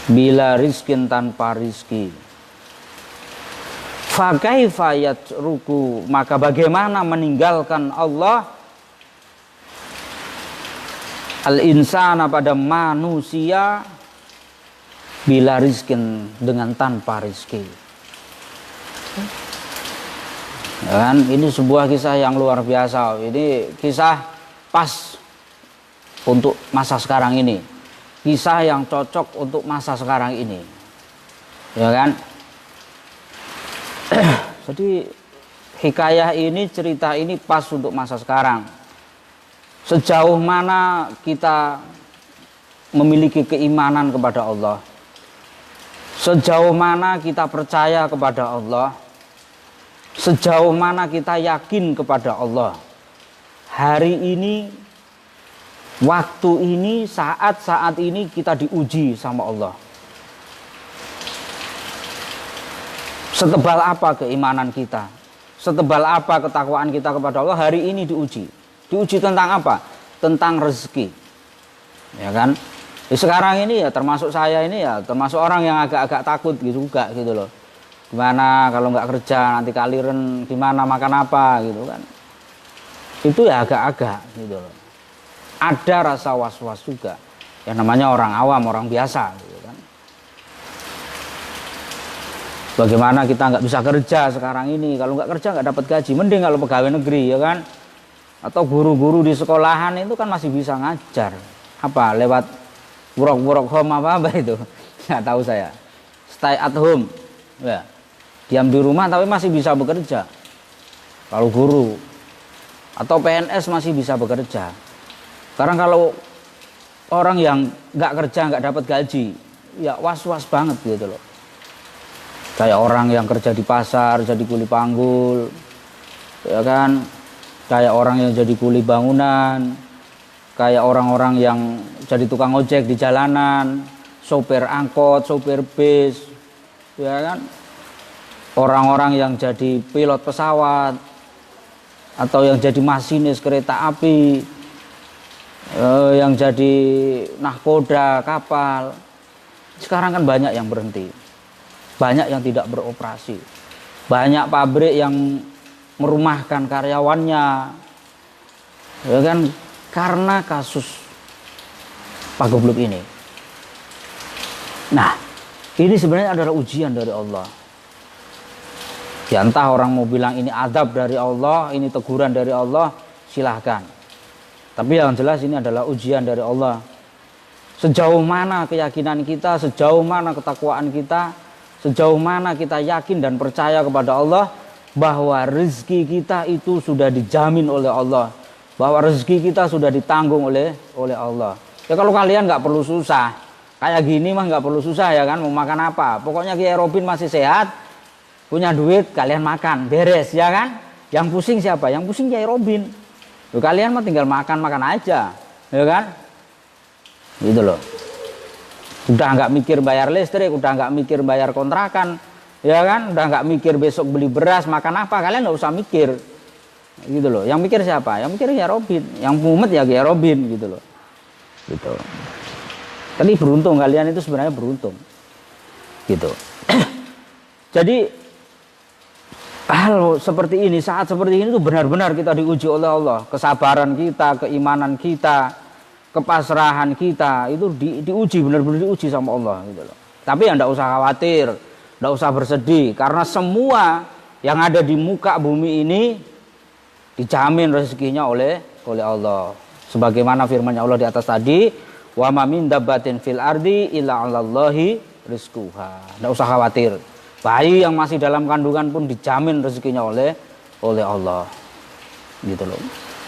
S1: bila rizkin, tanpa rizki. Fa kaifa yatruku, maka bagaimana meninggalkan Allah al-insana, pada manusia, bila rizkin, dengan tanpa rizki. Dan ini sebuah kisah yang luar biasa. Ini kisah pas untuk masa sekarang ini, kisah yang cocok untuk masa sekarang ini, ya kan? Jadi hikayah ini, cerita ini pas untuk masa sekarang. Sejauh mana kita memiliki keimanan kepada Allah, sejauh mana kita percaya kepada Allah, sejauh mana kita yakin kepada Allah. Hari ini, waktu ini, saat-saat ini kita diuji sama Allah. Setebal apa keimanan kita, setebal apa ketakwaan kita kepada Allah, hari ini diuji. Diuji tentang apa? Tentang rezeki, ya kan? Sekarang ini ya, termasuk saya ini ya, termasuk orang yang agak-agak takut juga gitu loh. Gimana kalau nggak kerja, nanti kaliren gimana, makan apa gitu kan? Itu ya agak-agak gitu loh. Ada rasa was-was juga, yang namanya orang awam, orang biasa gitu kan. Bagaimana kita nggak bisa kerja sekarang ini? Kalau nggak kerja nggak dapat gaji. Mending kalau pegawai negeri, ya kan? Atau guru-guru di sekolahan itu kan masih bisa ngajar. Apa? Lewat work home apa itu? Nggak tahu saya. Stay at home, ya. Diam di rumah tapi masih bisa bekerja. Kalau guru atau PNS masih bisa bekerja. Sekarang kalau orang yang nggak kerja, nggak dapat gaji, ya was-was banget gitu loh. Kayak orang yang kerja di pasar jadi kuli panggul, ya kan? Kayak orang yang jadi kuli bangunan, kayak orang-orang yang jadi tukang ojek di jalanan, sopir angkot, sopir bis, ya kan? Orang-orang yang jadi pilot pesawat, atau yang jadi masinis kereta api, yang jadi nahkoda kapal. Sekarang kan banyak yang berhenti, banyak yang tidak beroperasi, banyak pabrik yang merumahkan karyawannya, ya kan, karena kasus Pagebluk ini. Nah, ini sebenarnya adalah ujian dari Allah. Ya, entah orang mau bilang ini adab dari Allah, ini teguran dari Allah, silahkan. Tapi yang jelas ini adalah ujian dari Allah. Sejauh mana keyakinan kita, sejauh mana ketakwaan kita, sejauh mana kita yakin dan percaya kepada Allah, bahwa rezeki kita itu sudah dijamin oleh Allah, bahwa rezeki kita sudah ditanggung oleh Allah. Ya kalau kalian nggak perlu susah, kayak gini mah nggak perlu susah, ya kan? Mau makan apa? Pokoknya Kiai Robin masih sehat, punya duit, kalian makan, beres, ya kan? Yang pusing siapa? Yang pusing Kiai Robin. Loh, kalian mah tinggal makan aja, ya kan? Gitu loh. Udah nggak mikir bayar listrik, udah nggak mikir bayar kontrakan, ya kan? Udah nggak mikir besok beli beras, makan apa, kalian nggak usah mikir, gitu loh. Yang mikir siapa? Yang mikir Kiai Robin, yang mumet ya Kiai Robin, gitu loh. Gitu. Tapi beruntung, kalian itu sebenarnya beruntung, gitu. Jadi hal seperti ini, saat seperti ini tuh benar-benar kita diuji oleh Allah. Kesabaran kita, keimanan kita, kepasrahan kita itu diuji, benar-benar diuji sama Allah, gitu loh. Tapi ya enggak usah khawatir, enggak usah bersedih, karena semua yang ada di muka bumi ini dijamin rezekinya oleh Allah. Sebagaimana firman-Nya Allah di atas tadi, wa ma min dabbatin fil ardi illa 'alallahi rizquha. Enggak usah khawatir. Bayi yang masih dalam kandungan pun dijamin rezekinya oleh Allah. Gitu loh.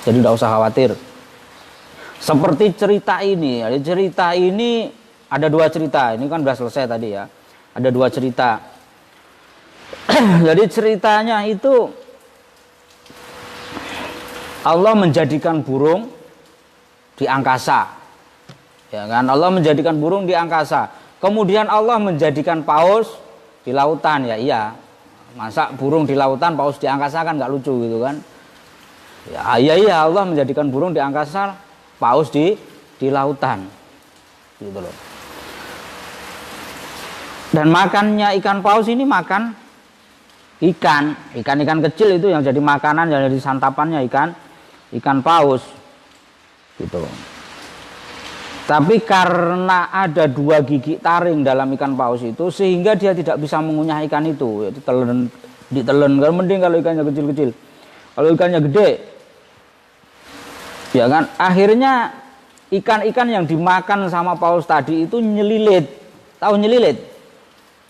S1: Jadi tidak usah khawatir. Seperti cerita ini. Cerita ini ada 2 cerita. Ini kan sudah selesai tadi ya. Ada 2 cerita. Jadi ceritanya itu Allah menjadikan burung di angkasa. Ya kan? Allah menjadikan burung di angkasa. Kemudian Allah menjadikan paus di lautan. Ya iya. Masa burung di lautan, paus di angkasa kan nggak lucu gitu kan? Ya iya Allah menjadikan burung di angkasa, paus di lautan. Gitu loh. Dan makannya ikan paus ini makan ikan kecil itu yang jadi makanan, yang jadi santapannya ikan paus. Gitu. Tapi karena ada 2 gigi taring dalam ikan paus itu, sehingga dia tidak bisa mengunyah ikan itu. Ditelan. Kalau mending kalau ikannya kecil-kecil. Kalau ikannya gede, ya kan. Akhirnya ikan-ikan yang dimakan sama paus tadi itu nyelilit. Tahu nyelilit?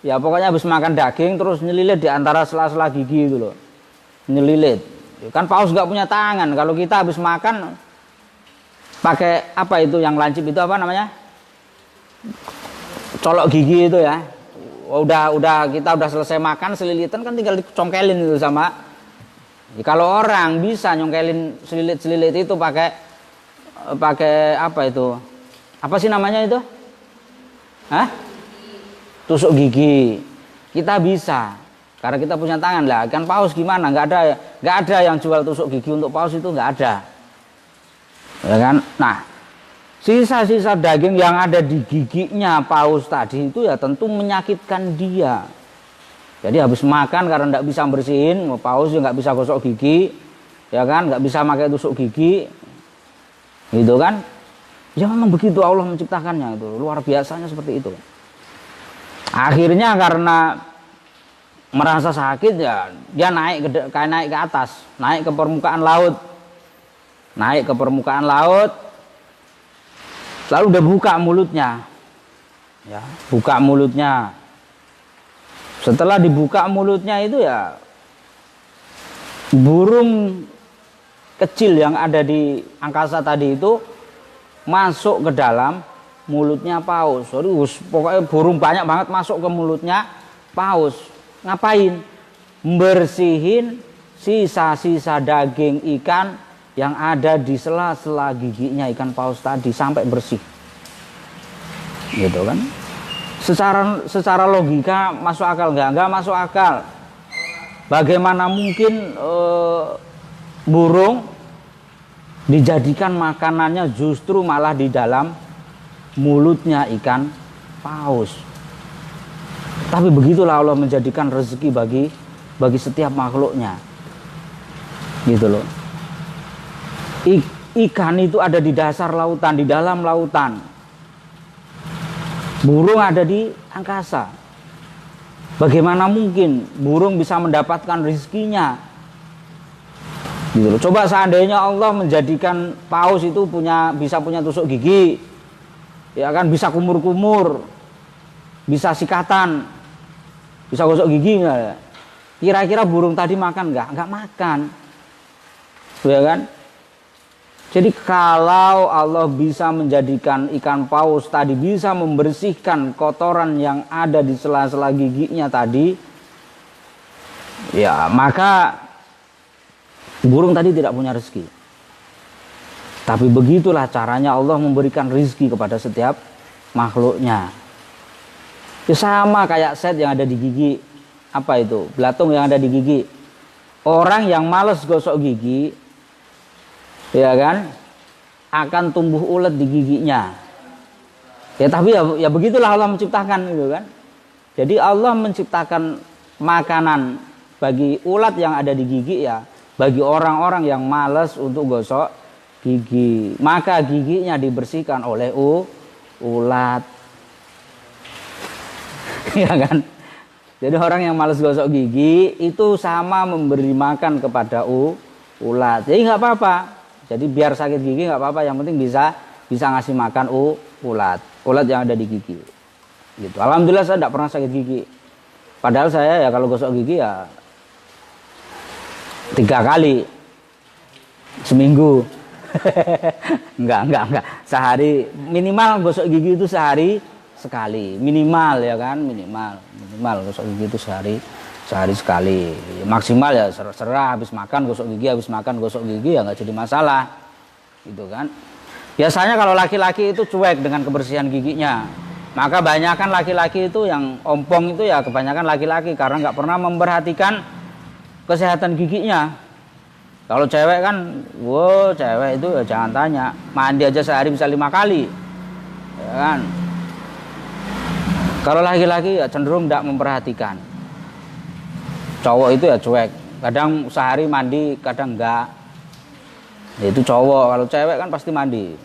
S1: Ya pokoknya habis makan daging terus nyelilit di antara sela-sela gigi itu loh. Nyelilit. Kan paus nggak punya tangan. Kalau kita habis makan pakai apa itu yang lancip itu apa namanya? Colok gigi itu ya. Kita udah selesai makan selilitan kan tinggal dicongkelin itu sama. Ya, kalau orang bisa nyongkelin selilit itu pakai apa itu? Apa sih namanya itu? Hah? Tusuk gigi. Kita bisa. Karena kita punya tangan lah. Kan paus gimana? Nggak ada yang jual tusuk gigi untuk paus itu nggak ada. Ya kan? Nah, sisa-sisa daging yang ada di giginya paus tadi itu ya tentu menyakitkan dia. Jadi habis makan karena tidak bisa bersihin, paus juga nggak bisa gosok gigi, ya kan? Nggak bisa pakai tusuk gigi, gitu kan? Ya memang begitu Allah menciptakannya itu, luar biasanya seperti itu. Akhirnya karena merasa sakit ya dia naik ke atas, naik ke permukaan laut. Naik ke permukaan laut, lalu udah buka mulutnya, ya, buka mulutnya. Setelah dibuka mulutnya itu ya, burung kecil yang ada di angkasa tadi itu masuk ke dalam mulutnya paus. Jadi pokoknya burung banyak banget masuk ke mulutnya paus. Ngapain? Bersihin sisa-sisa daging ikan yang ada di sela-sela giginya ikan paus tadi sampai bersih, gitu kan? Secara logika masuk akal nggak masuk akal. Bagaimana mungkin burung dijadikan makanannya justru malah di dalam mulutnya ikan paus? Tapi begitulah Allah menjadikan rezeki bagi setiap makhluknya, gitu loh. Ikan itu ada di dasar lautan, di dalam lautan. Burung ada di angkasa. Bagaimana mungkin burung bisa mendapatkan rezekinya? Gitu loh. Coba seandainya Allah menjadikan paus itu bisa punya tusuk gigi, ya kan, bisa kumur-kumur, bisa sikatan, bisa gosok gigi nggak? Kira-kira burung tadi makan nggak? Nggak makan, ya kan? Jadi kalau Allah bisa menjadikan ikan paus tadi bisa membersihkan kotoran yang ada di sela-sela giginya tadi, ya maka burung tadi tidak punya rezeki. Tapi begitulah caranya Allah memberikan rezeki kepada setiap makhluknya. Ya sama kayak set yang ada di gigi, apa itu? Belatung yang ada di gigi. Orang yang malas gosok gigi, ya kan, akan tumbuh ulet di giginya. Ya tapi ya begitulah Allah menciptakan gitu kan. Jadi Allah menciptakan makanan bagi ulat yang ada di gigi ya, bagi orang-orang yang malas untuk gosok gigi. Maka giginya dibersihkan oleh ulat. Ya kan? Jadi orang yang malas gosok gigi itu sama memberi makan kepada ulat. Jadi nggak apa-apa. Jadi biar sakit gigi nggak apa-apa, yang penting bisa ngasih makan ulat yang ada di gigi. Gitu. Alhamdulillah saya tidak pernah sakit gigi. Padahal saya ya kalau gosok gigi ya 3 kali Seminggu. Enggak. Sehari minimal gosok gigi itu sehari sekali. Minimal ya kan, minimal gosok gigi itu sehari sekali. Maksimal ya serah habis makan gosok gigi ya nggak jadi masalah. Gitu kan. Biasanya kalau laki-laki itu cuek dengan kebersihan giginya. Maka banyakan laki-laki itu yang ompong itu ya kebanyakan laki-laki karena nggak pernah memperhatikan kesehatan giginya. Kalau cewek kan, cewek itu ya jangan tanya, mandi aja sehari bisa 5 kali, ya kan? Kalau laki-laki ya cenderung tidak memperhatikan. Cowok itu ya cuek, kadang sehari mandi, kadang enggak. Ya, itu cowok. Kalau cewek kan pasti mandi.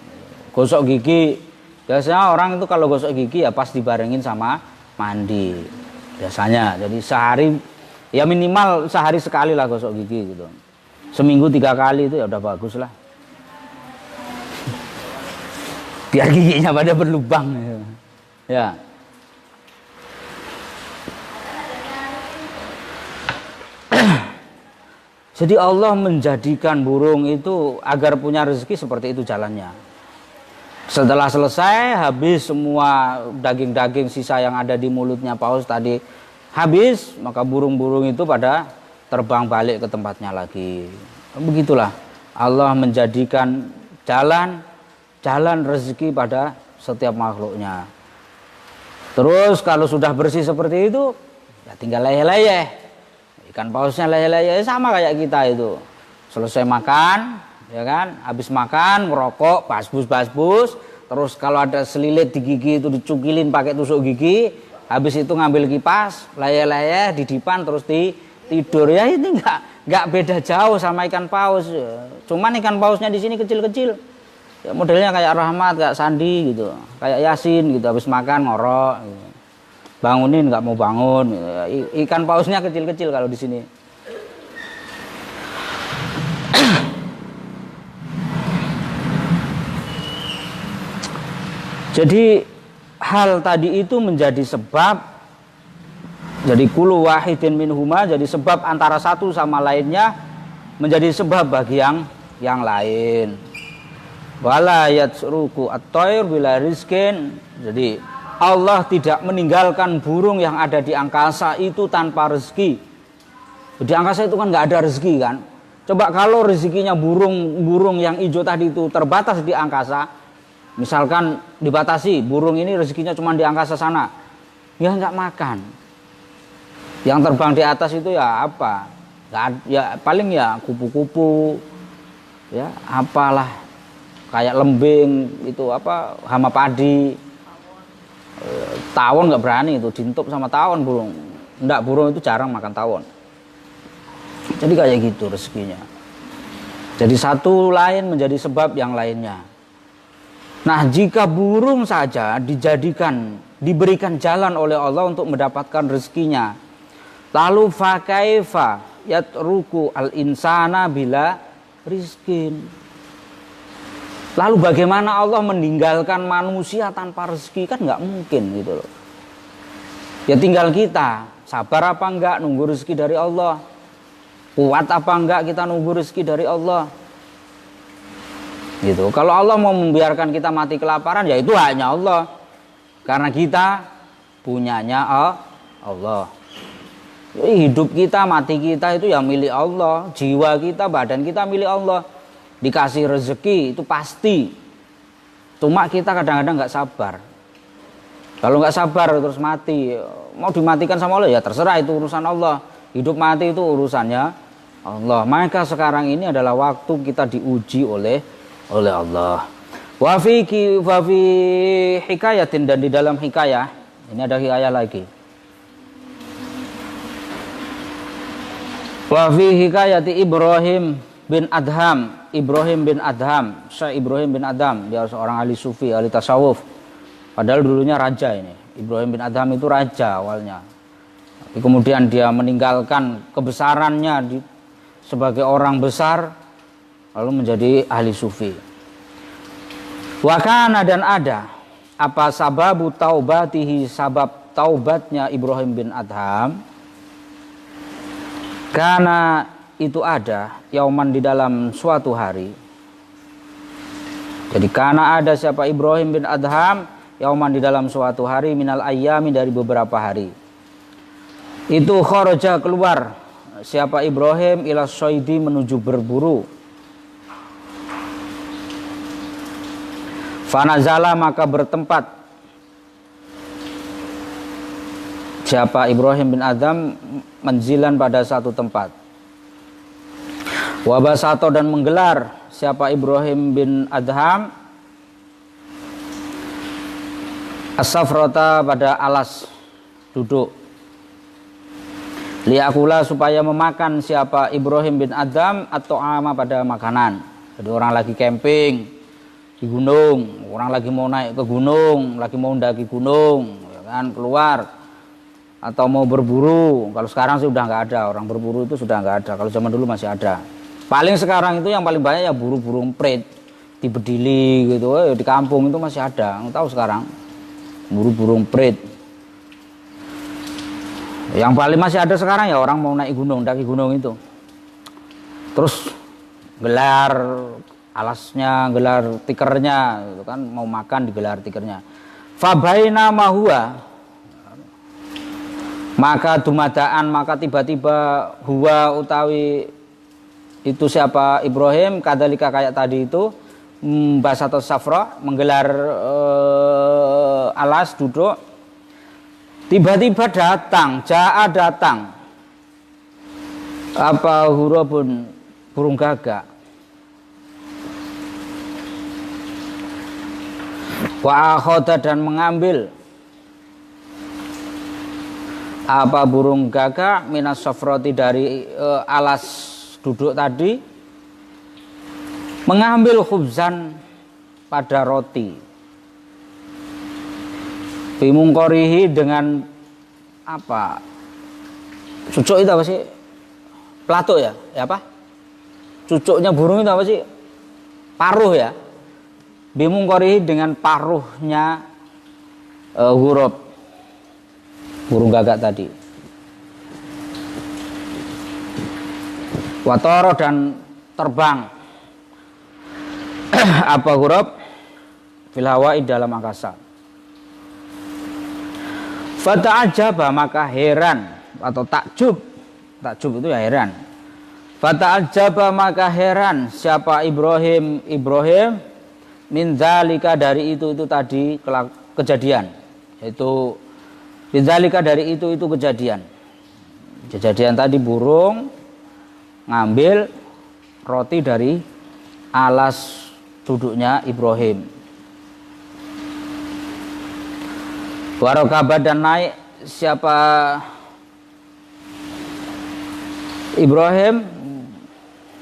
S1: Gosok gigi, biasanya orang itu kalau gosok gigi ya pas dibarengin sama mandi, biasanya. Jadi sehari, ya minimal sehari sekali lah gosok gigi gitu. Seminggu 3 kali itu ya udah bagus lah. Biar giginya pada berlubang. Ya. Jadi Allah menjadikan burung itu agar punya rezeki seperti itu jalannya. Setelah selesai, habis semua daging-daging sisa yang ada di mulutnya paus tadi habis, maka burung-burung itu pada terbang balik ke tempatnya lagi. Begitulah Allah menjadikan jalan rezeki pada setiap makhluknya. Terus kalau sudah bersih seperti itu, ya tinggal leyeh-leyeh. Ikan pausnya leyeh-leyeh sama kayak kita itu. Selesai makan, ya kan? Habis makan ngerokok, basbus. Terus kalau ada selilit di gigi itu dicukilin pakai tusuk gigi. Habis itu ngambil kipas, leyeh-leyeh didipan terus tidur. Ya ini nggak beda jauh sama ikan paus. Cuman ikan pausnya di sini kecil-kecil. Ya, modelnya kayak Rahmat, kayak Sandi gitu, kayak Yasin gitu. Habis makan ngorok, gitu. Bangunin nggak mau bangun. Gitu. Ikan pausnya kecil-kecil kalau di sini. Jadi hal tadi itu menjadi sebab, jadi kullu wahidin minhuma, jadi sebab antara satu sama lainnya menjadi sebab bagi yang lain. Wala yatsruku at-tayr bila rizkin. Jadi Allah tidak meninggalkan burung yang ada di angkasa itu tanpa rezeki. Di angkasa itu kan nggak ada rezeki kan. Coba kalau rezekinya burung yang hijau tadi itu terbatas di angkasa, misalkan dibatasi, burung ini rezekinya cuma di angkasa sana, ya nggak makan. Yang terbang di atas itu ya apa? Ya paling ya kupu-kupu, ya apalah, kayak lembing itu apa, hama padi, tawon nggak berani itu, dintup sama tawon burung. Nggak, burung itu jarang makan tawon. Jadi kayak gitu rezekinya. Jadi satu lain menjadi sebab yang lainnya. Nah, jika burung saja diberikan jalan oleh Allah untuk mendapatkan rezekinya, lalu fa kaifa yatruku al-insana bila rizkin. Lalu bagaimana Allah meninggalkan manusia tanpa rezeki? Kan nggak mungkin gitu loh. Ya tinggal kita sabar apa enggak nunggu rezeki dari Allah. Kuat apa enggak kita nunggu rezeki dari Allah. Gitu. Kalau Allah mau membiarkan kita mati kelaparan, ya itu hanya Allah. Karena kita punyanya Allah. Hidup kita, mati kita itu ya milik Allah. Jiwa kita, badan kita milik Allah. Dikasih rezeki itu pasti. Cuma kita kadang-kadang nggak sabar. Kalau nggak sabar terus mati, mau dimatikan sama Allah ya terserah, itu urusan Allah. Hidup mati itu urusannya Allah. Maka sekarang ini adalah waktu kita diuji oleh Allah. Wa fi hikayatin, dan di dalam hikayah ini ada hikayah lagi. Wa fi hikayati Ibrahim bin Adham, Syekh Ibrahim bin Adham, dia seorang ahli sufi, ahli tasawuf. Padahal dulunya raja ini. Ibrahim bin Adham itu raja awalnya. Tapi kemudian dia meninggalkan kebesarannya sebagai orang besar, lalu menjadi ahli sufi. Wakana, dan ada apa sababu taubatihi, sabab taubatnya Ibrahim bin Adham, karena itu ada yauman di dalam suatu hari. Jadi karena ada siapa Ibrahim bin Adham yauman di dalam suatu hari minal ayyami dari beberapa hari. Itu kharaja keluar siapa Ibrahim ila soidi menuju berburu. Fanazala maka bertempat siapa Ibrahim bin Adham menzilan pada satu tempat. Wabasato dan menggelar siapa Ibrahim bin Adham as-safrata pada alas duduk. Liakula supaya memakan siapa Ibrahim bin Adham atau ama pada makanan. Jadi orang lagi camping di gunung, orang lagi mau naik ke gunung, lagi mau mendaki gunung, ya kan, keluar atau mau berburu. Kalau sekarang sih udah nggak ada, orang berburu itu sudah nggak ada. Kalau zaman dulu masih ada. Paling sekarang itu yang paling banyak ya buru burung prit di Bedili gitu, di kampung itu masih ada. Nggak tahu sekarang buru burung prit. Yang paling masih ada sekarang ya orang mau naik gunung, daki gunung itu. Terus gelar alasnya, gelar tikernya, gitu kan, mau makan digelar tikernya. Fabaina mahua, maka dumadaan, maka tiba-tiba huwa utawi itu siapa Ibrahim kadalika kayak tadi itu basata safra menggelar alas duduk. Tiba-tiba datang, jaa datang apa hurubun burung gagak. Wa akhoda dan mengambil apa burung gagak minas safrati dari alas duduk tadi, mengambil khubzan pada roti. Bimungkorihi dengan apa? Cucuk itu apa sih? Pelatuk ya? Ya apa? Cucuknya burung itu apa sih? Paruh ya? Bimungkorihi dengan paruhnya huruf burung gagak tadi. Watoro dan terbang apa huruf fil hawa'i dalam angkasa. Fata'ajaba maka heran atau takjub itu ya heran. Fata'ajaba maka heran siapa Ibrahim min dzalika dari itu tadi kejadian, yaitu min dzalika dari itu kejadian tadi burung ngambil roti dari alas duduknya Ibrahim. Warokabah dan naik siapa Ibrahim,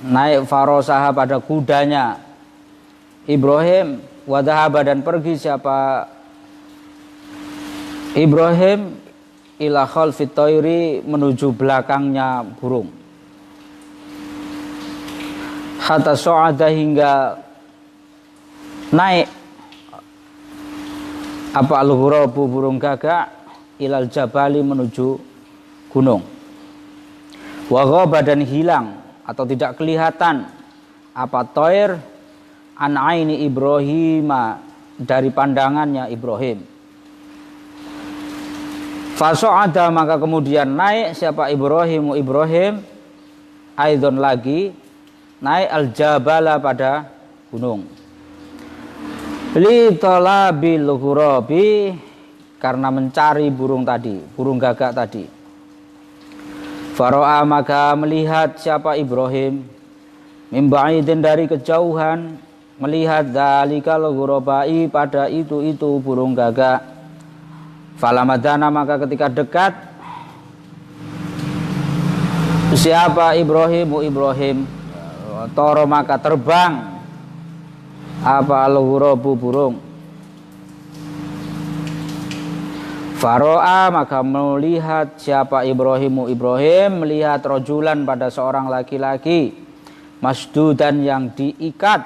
S1: naik farosaha pada kudanya Ibrahim. Wadahaba dan pergi siapa Ibrahim ila khalfit tayri menuju belakangnya burung. Hatta so'ada hingga naik apa al-ghurabu burung gagak ilal jabali menuju gunung. Wa ghaba dan hilang atau tidak kelihatan apa toir an aini Ibrahim dari pandangannya Ibrahim. Faso'ada maka kemudian naik siapa Ibrahim aidon lagi naik al-jabala pada gunung. Li talabil ghurabi karena mencari burung gagak tadi. Faro'a maka melihat siapa Ibrahim min ba'idin dari kejauhan, melihat dzalikal ghurabai pada itu burung gagak. Falamadana maka ketika dekat siapa Ibrahim toro maka terbang apa al-ghurabu burung. Faro'a maka melihat siapa Ibrahim melihat rojulan pada seorang laki-laki masdudan yang diikat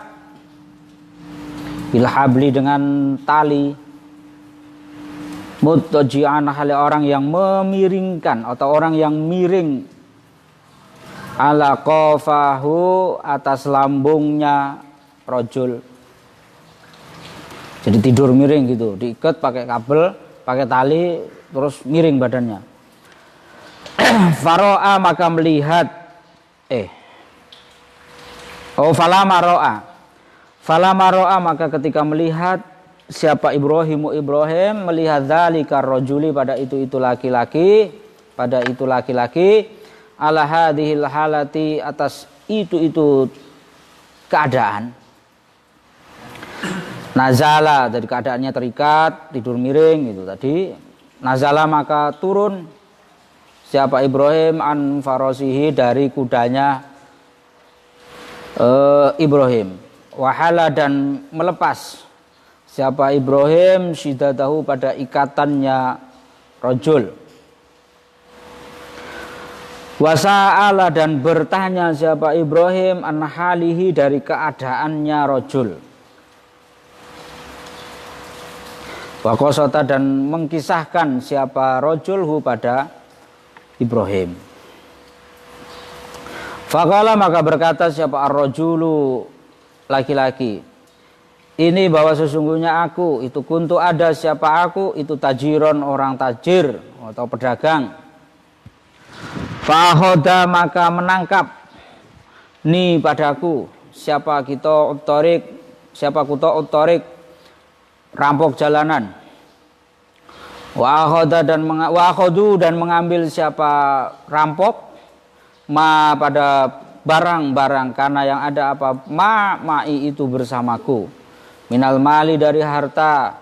S1: bilhabli dengan tali, muttaji'an hal orang yang memiringkan atau orang yang miring ala qafahu atas lambungnya rajul. Jadi tidur miring gitu, diikat pakai kabel, pakai tali, terus miring badannya. Faro'a maka melihat falama ro'a maka ketika melihat siapa Ibrahim melihat dzalika rajuli pada itu laki-laki ala hadhil halati atas itu keadaan. Nazala dari keadaannya terikat, tidur miring gitu tadi. Nazala maka turun siapa Ibrahim an farosihi dari kudanya Ibrahim. Wahala dan melepas siapa Ibrahim syidatahu pada ikatannya rajul. Wasa'ala dan bertanya siapa Ibrahim an halihi dari keadaannya rajul. Wakosota dan mengkisahkan siapa rajulhu pada Ibrahim. Faqala maka berkata siapa ar-rajulu laki-laki. Ini bahwa sesungguhnya aku itu kuntu ada siapa aku itu tajiron orang tajir atau pedagang. Fahoda maka menangkap ni padaku siapa kita otorik rampok jalanan. Wahoda dan mengambil siapa rampok ma pada barang-barang karena yang ada apa ma'i itu bersamaku minal mali dari harta.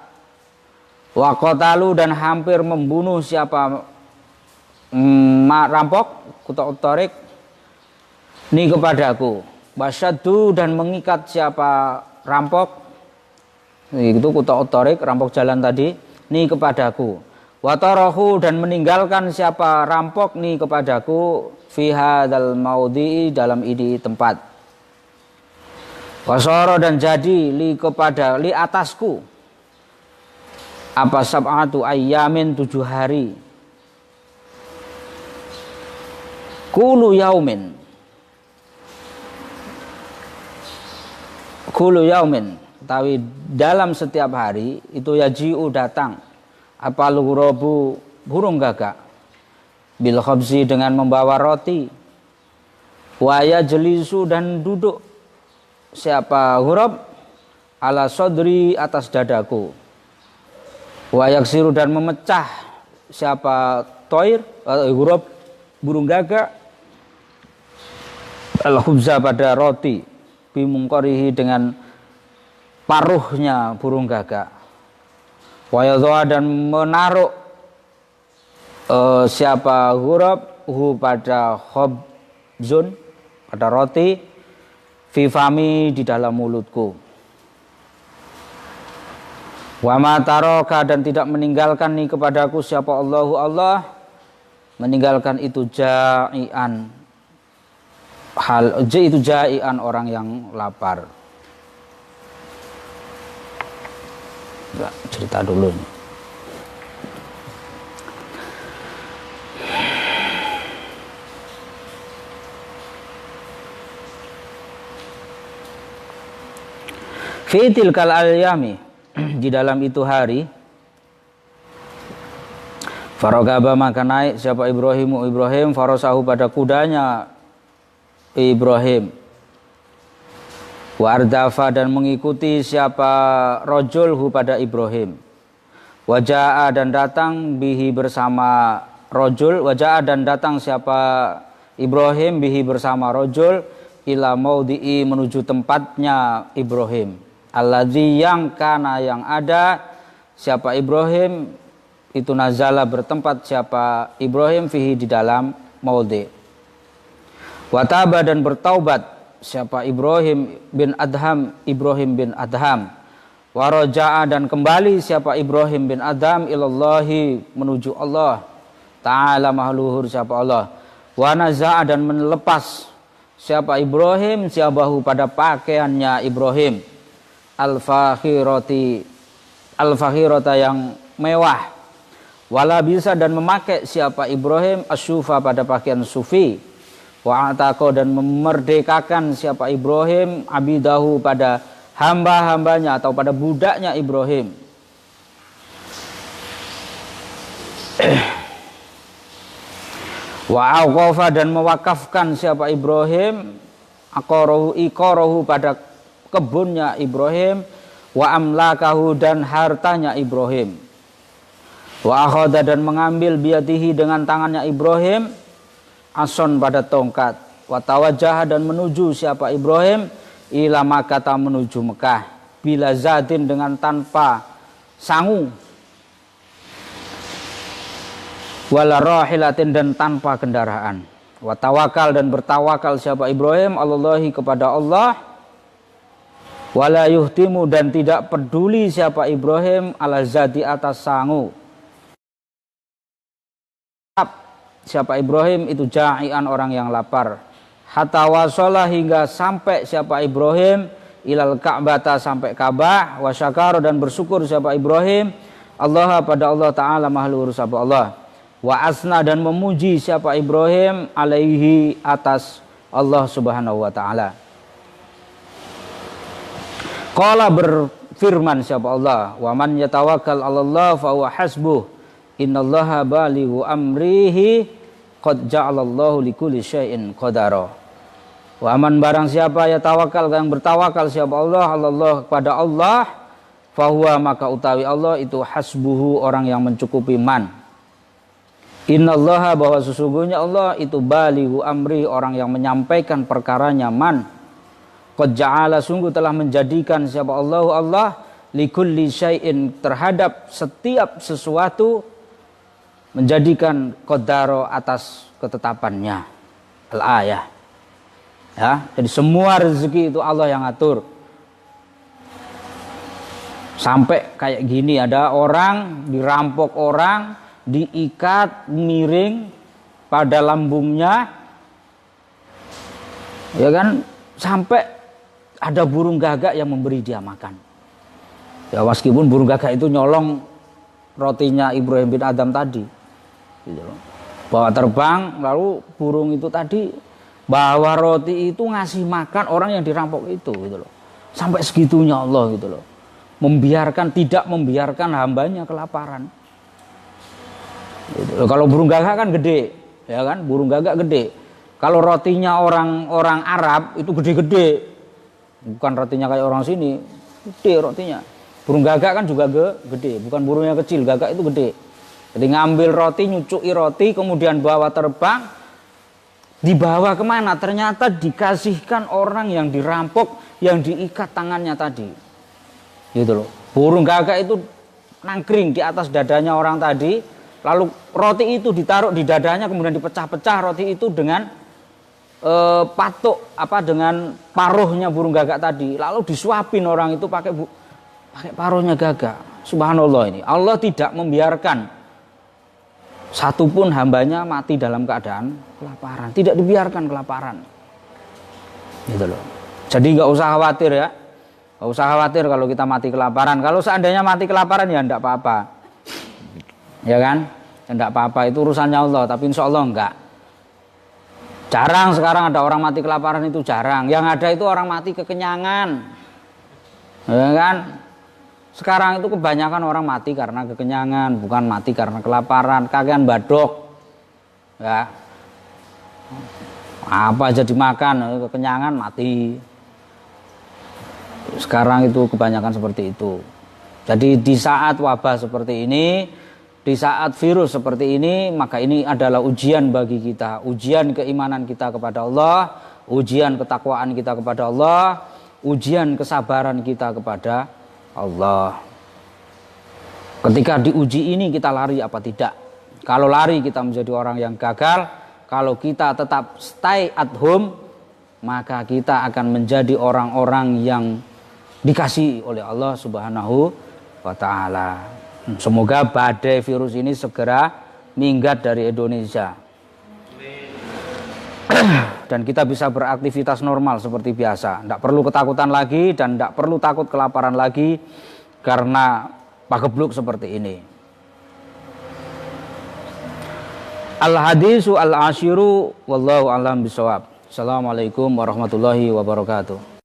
S1: Wakotalu dan hampir membunuh siapa rampok otorik ni kepadaku. Basyadu dan mengikat siapa rampok itu otorik rampok jalan tadi ni kepadaku. Watarahu dan meninggalkan siapa rampok ni kepadaku fi hadzal maudhi'i dalam ini tempat. Wasara dan jadi li atasku apa sab'atu ayyamin 7 hari. Kulu yaumin tapi dalam setiap hari itu yaji'u datang apa lughrabu burung gagak bil khabzi dengan membawa roti wa yajlisu dan duduk siapa ghurab ala sodri atas dadaku wa yaksiru dan memecah siapa toir atau ghurab burung gagak al khubza pada roti bimungkarihi dengan paruhnya burung gagak. Wayadha dan menaruh siapa ghurab pada khobzun pada roti fi fami di dalam mulutku. Wa ma taraka dan tidak meninggalkan ni kepadaku siapa Allahu Allah meninggalkan itu ja'ian orang yang lapar. Enggak, cerita dulu ini. Fi tilkal ayyami di dalam itu hari faragaba maka naik siapa Ibrahim farasahu pada kudanya Ibrahim wa ardafa dan mengikuti siapa rajulhu pada Ibrahim. Wajaa dan datang bihi bersama rajul. Wajaa dan datang siapa Ibrahim bihi bersama rajul ila maudhi'i menuju tempatnya Ibrahim. Alladzi yang kana yang ada siapa Ibrahim itu nazala bertempat siapa Ibrahim fihi di dalam maudhi'. Wataba dan bertaubat siapa Ibrahim bin Adham. Waraja'a dan kembali siapa Ibrahim bin Adham ilallahi menuju Allah ta'ala mahluhur siapa Allah. Wa naza'a dan melepas siapa Ibrahim siabahu pada pakaiannya Ibrahim al-fakhirata yang mewah. Wala bisa dan memakai siapa Ibrahim asyufa pada pakaian sufi. wa ataqa dan memerdekakan siapa Ibrahim abidahu pada hamba-hambanya atau pada budaknya Ibrahim. Wa awqafa dan mewakafkan siapa Ibrahim iqarahu pada kebunnya Ibrahim, wa amlakahu dan hartanya Ibrahim. Wa akhadha dan mengambil biyadihi dengan tangannya Ibrahim ason pada tongkat, wa tawajjaha dan menuju siapa Ibrahim ila Makkah menuju Mekah bila zadin dengan tanpa sangu, wala rahilatin dan tanpa kendaraan, wa tawakal dan bertawakal siapa Ibrahim Allahi kepada Allah, wala yuhtimu dan tidak peduli siapa Ibrahim ala zadi atas sangu. Siapa Ibrahim itu ja'ian orang yang lapar, hatta wasala hingga sampai siapa Ibrahim ilal Ka'bata sampai Ka'bah, wa syakara dan bersyukur siapa Ibrahim Allah pada Allah Ta'ala mahlur sapa Allah, wa asna dan memuji siapa Ibrahim alaihi atas Allah Subhanahu wa Ta'ala. Qala berfirman siapa Allah, wa man yatawakkal 'alallah fa huwa hasbuh innallaha balighu amrihi qad ja'alallahu likulli syai'in qadara. Wa man barang siapa ya tawakal yang bertawakal siapa Allah kepada Allah, fahuwa maka utawi Allah itu hasbuhu orang yang mencukupi man. Innallaha bahwa sesungguhnya Allah itu balighu amri orang yang menyampaikan perkaranya man. Qad ja'ala sungguh telah menjadikan siapa Allah likulli syai'in terhadap setiap sesuatu menjadikan qadara atas ketetapannya. Al-ayah. Ya, jadi semua rezeki itu Allah yang atur. Sampai kayak gini ada orang dirampok orang, diikat miring pada lambungnya. Ya kan? Sampai ada burung gagak yang memberi dia makan. Ya meskipun burung gagak itu nyolong rotinya Ibrahim bin Adam tadi. Gitu loh. Bawa terbang, lalu burung itu tadi bawa roti itu ngasih makan orang yang dirampok itu, gitu loh. Sampai segitunya Allah gitu loh. Tidak membiarkan hambanya kelaparan. Gitu loh. Kalau burung gagak kan gede, ya kan? Burung gagak gede. Kalau rotinya orang Arab itu gede-gede. Bukan rotinya kayak orang sini, gede rotinya. Burung gagak kan juga gede, bukan burungnya kecil, gagak itu gede. Jadi ngambil roti, nyucui roti, kemudian bawa terbang, dibawa kemana? Ternyata dikasihkan orang yang dirampok, yang diikat tangannya tadi. Gitu loh. Burung gagak itu nangkring di atas dadanya orang tadi, lalu roti itu ditaruh di dadanya, kemudian dipecah-pecah roti itu dengan patuk dengan paruhnya burung gagak tadi, lalu disuapin orang itu pakai paruhnya gagak. Subhanallah, ini Allah tidak membiarkan satupun hambanya mati dalam keadaan kelaparan, tidak dibiarkan kelaparan, gitu loh. Jadi nggak usah khawatir ya, nggak usah khawatir kalau kita mati kelaparan. Kalau seandainya mati kelaparan ya enggak apa-apa, ya kan, enggak apa-apa, itu urusannya Allah. Tapi insya Allah enggak. Jarang sekarang ada orang mati kelaparan, itu jarang. Yang ada itu orang mati kekenyangan, ya kan. Sekarang itu kebanyakan orang mati karena kekenyangan, bukan mati karena kelaparan. Kakean badok, ya, apa aja dimakan, kekenyangan mati. Sekarang itu kebanyakan seperti itu. Jadi di saat wabah seperti ini, di saat virus seperti ini, maka ini adalah ujian bagi kita, ujian keimanan kita kepada Allah, ujian ketakwaan kita kepada Allah, ujian kesabaran kita kepada Allah. Ketika diuji ini kita lari apa tidak? Kalau lari kita menjadi orang yang gagal. Kalau kita tetap stay at home, maka kita akan menjadi orang-orang yang dikasihi oleh Allah Subhanahu wa Ta'ala. Semoga badai virus ini segera minggat dari Indonesia dan kita bisa beraktivitas normal seperti biasa. Tidak perlu ketakutan lagi dan tidak perlu takut kelaparan lagi karena pagebluk seperti ini. Al hadisu al ashiru wallahu alam bisawab. Assalamualaikum warahmatullahi wabarakatuh.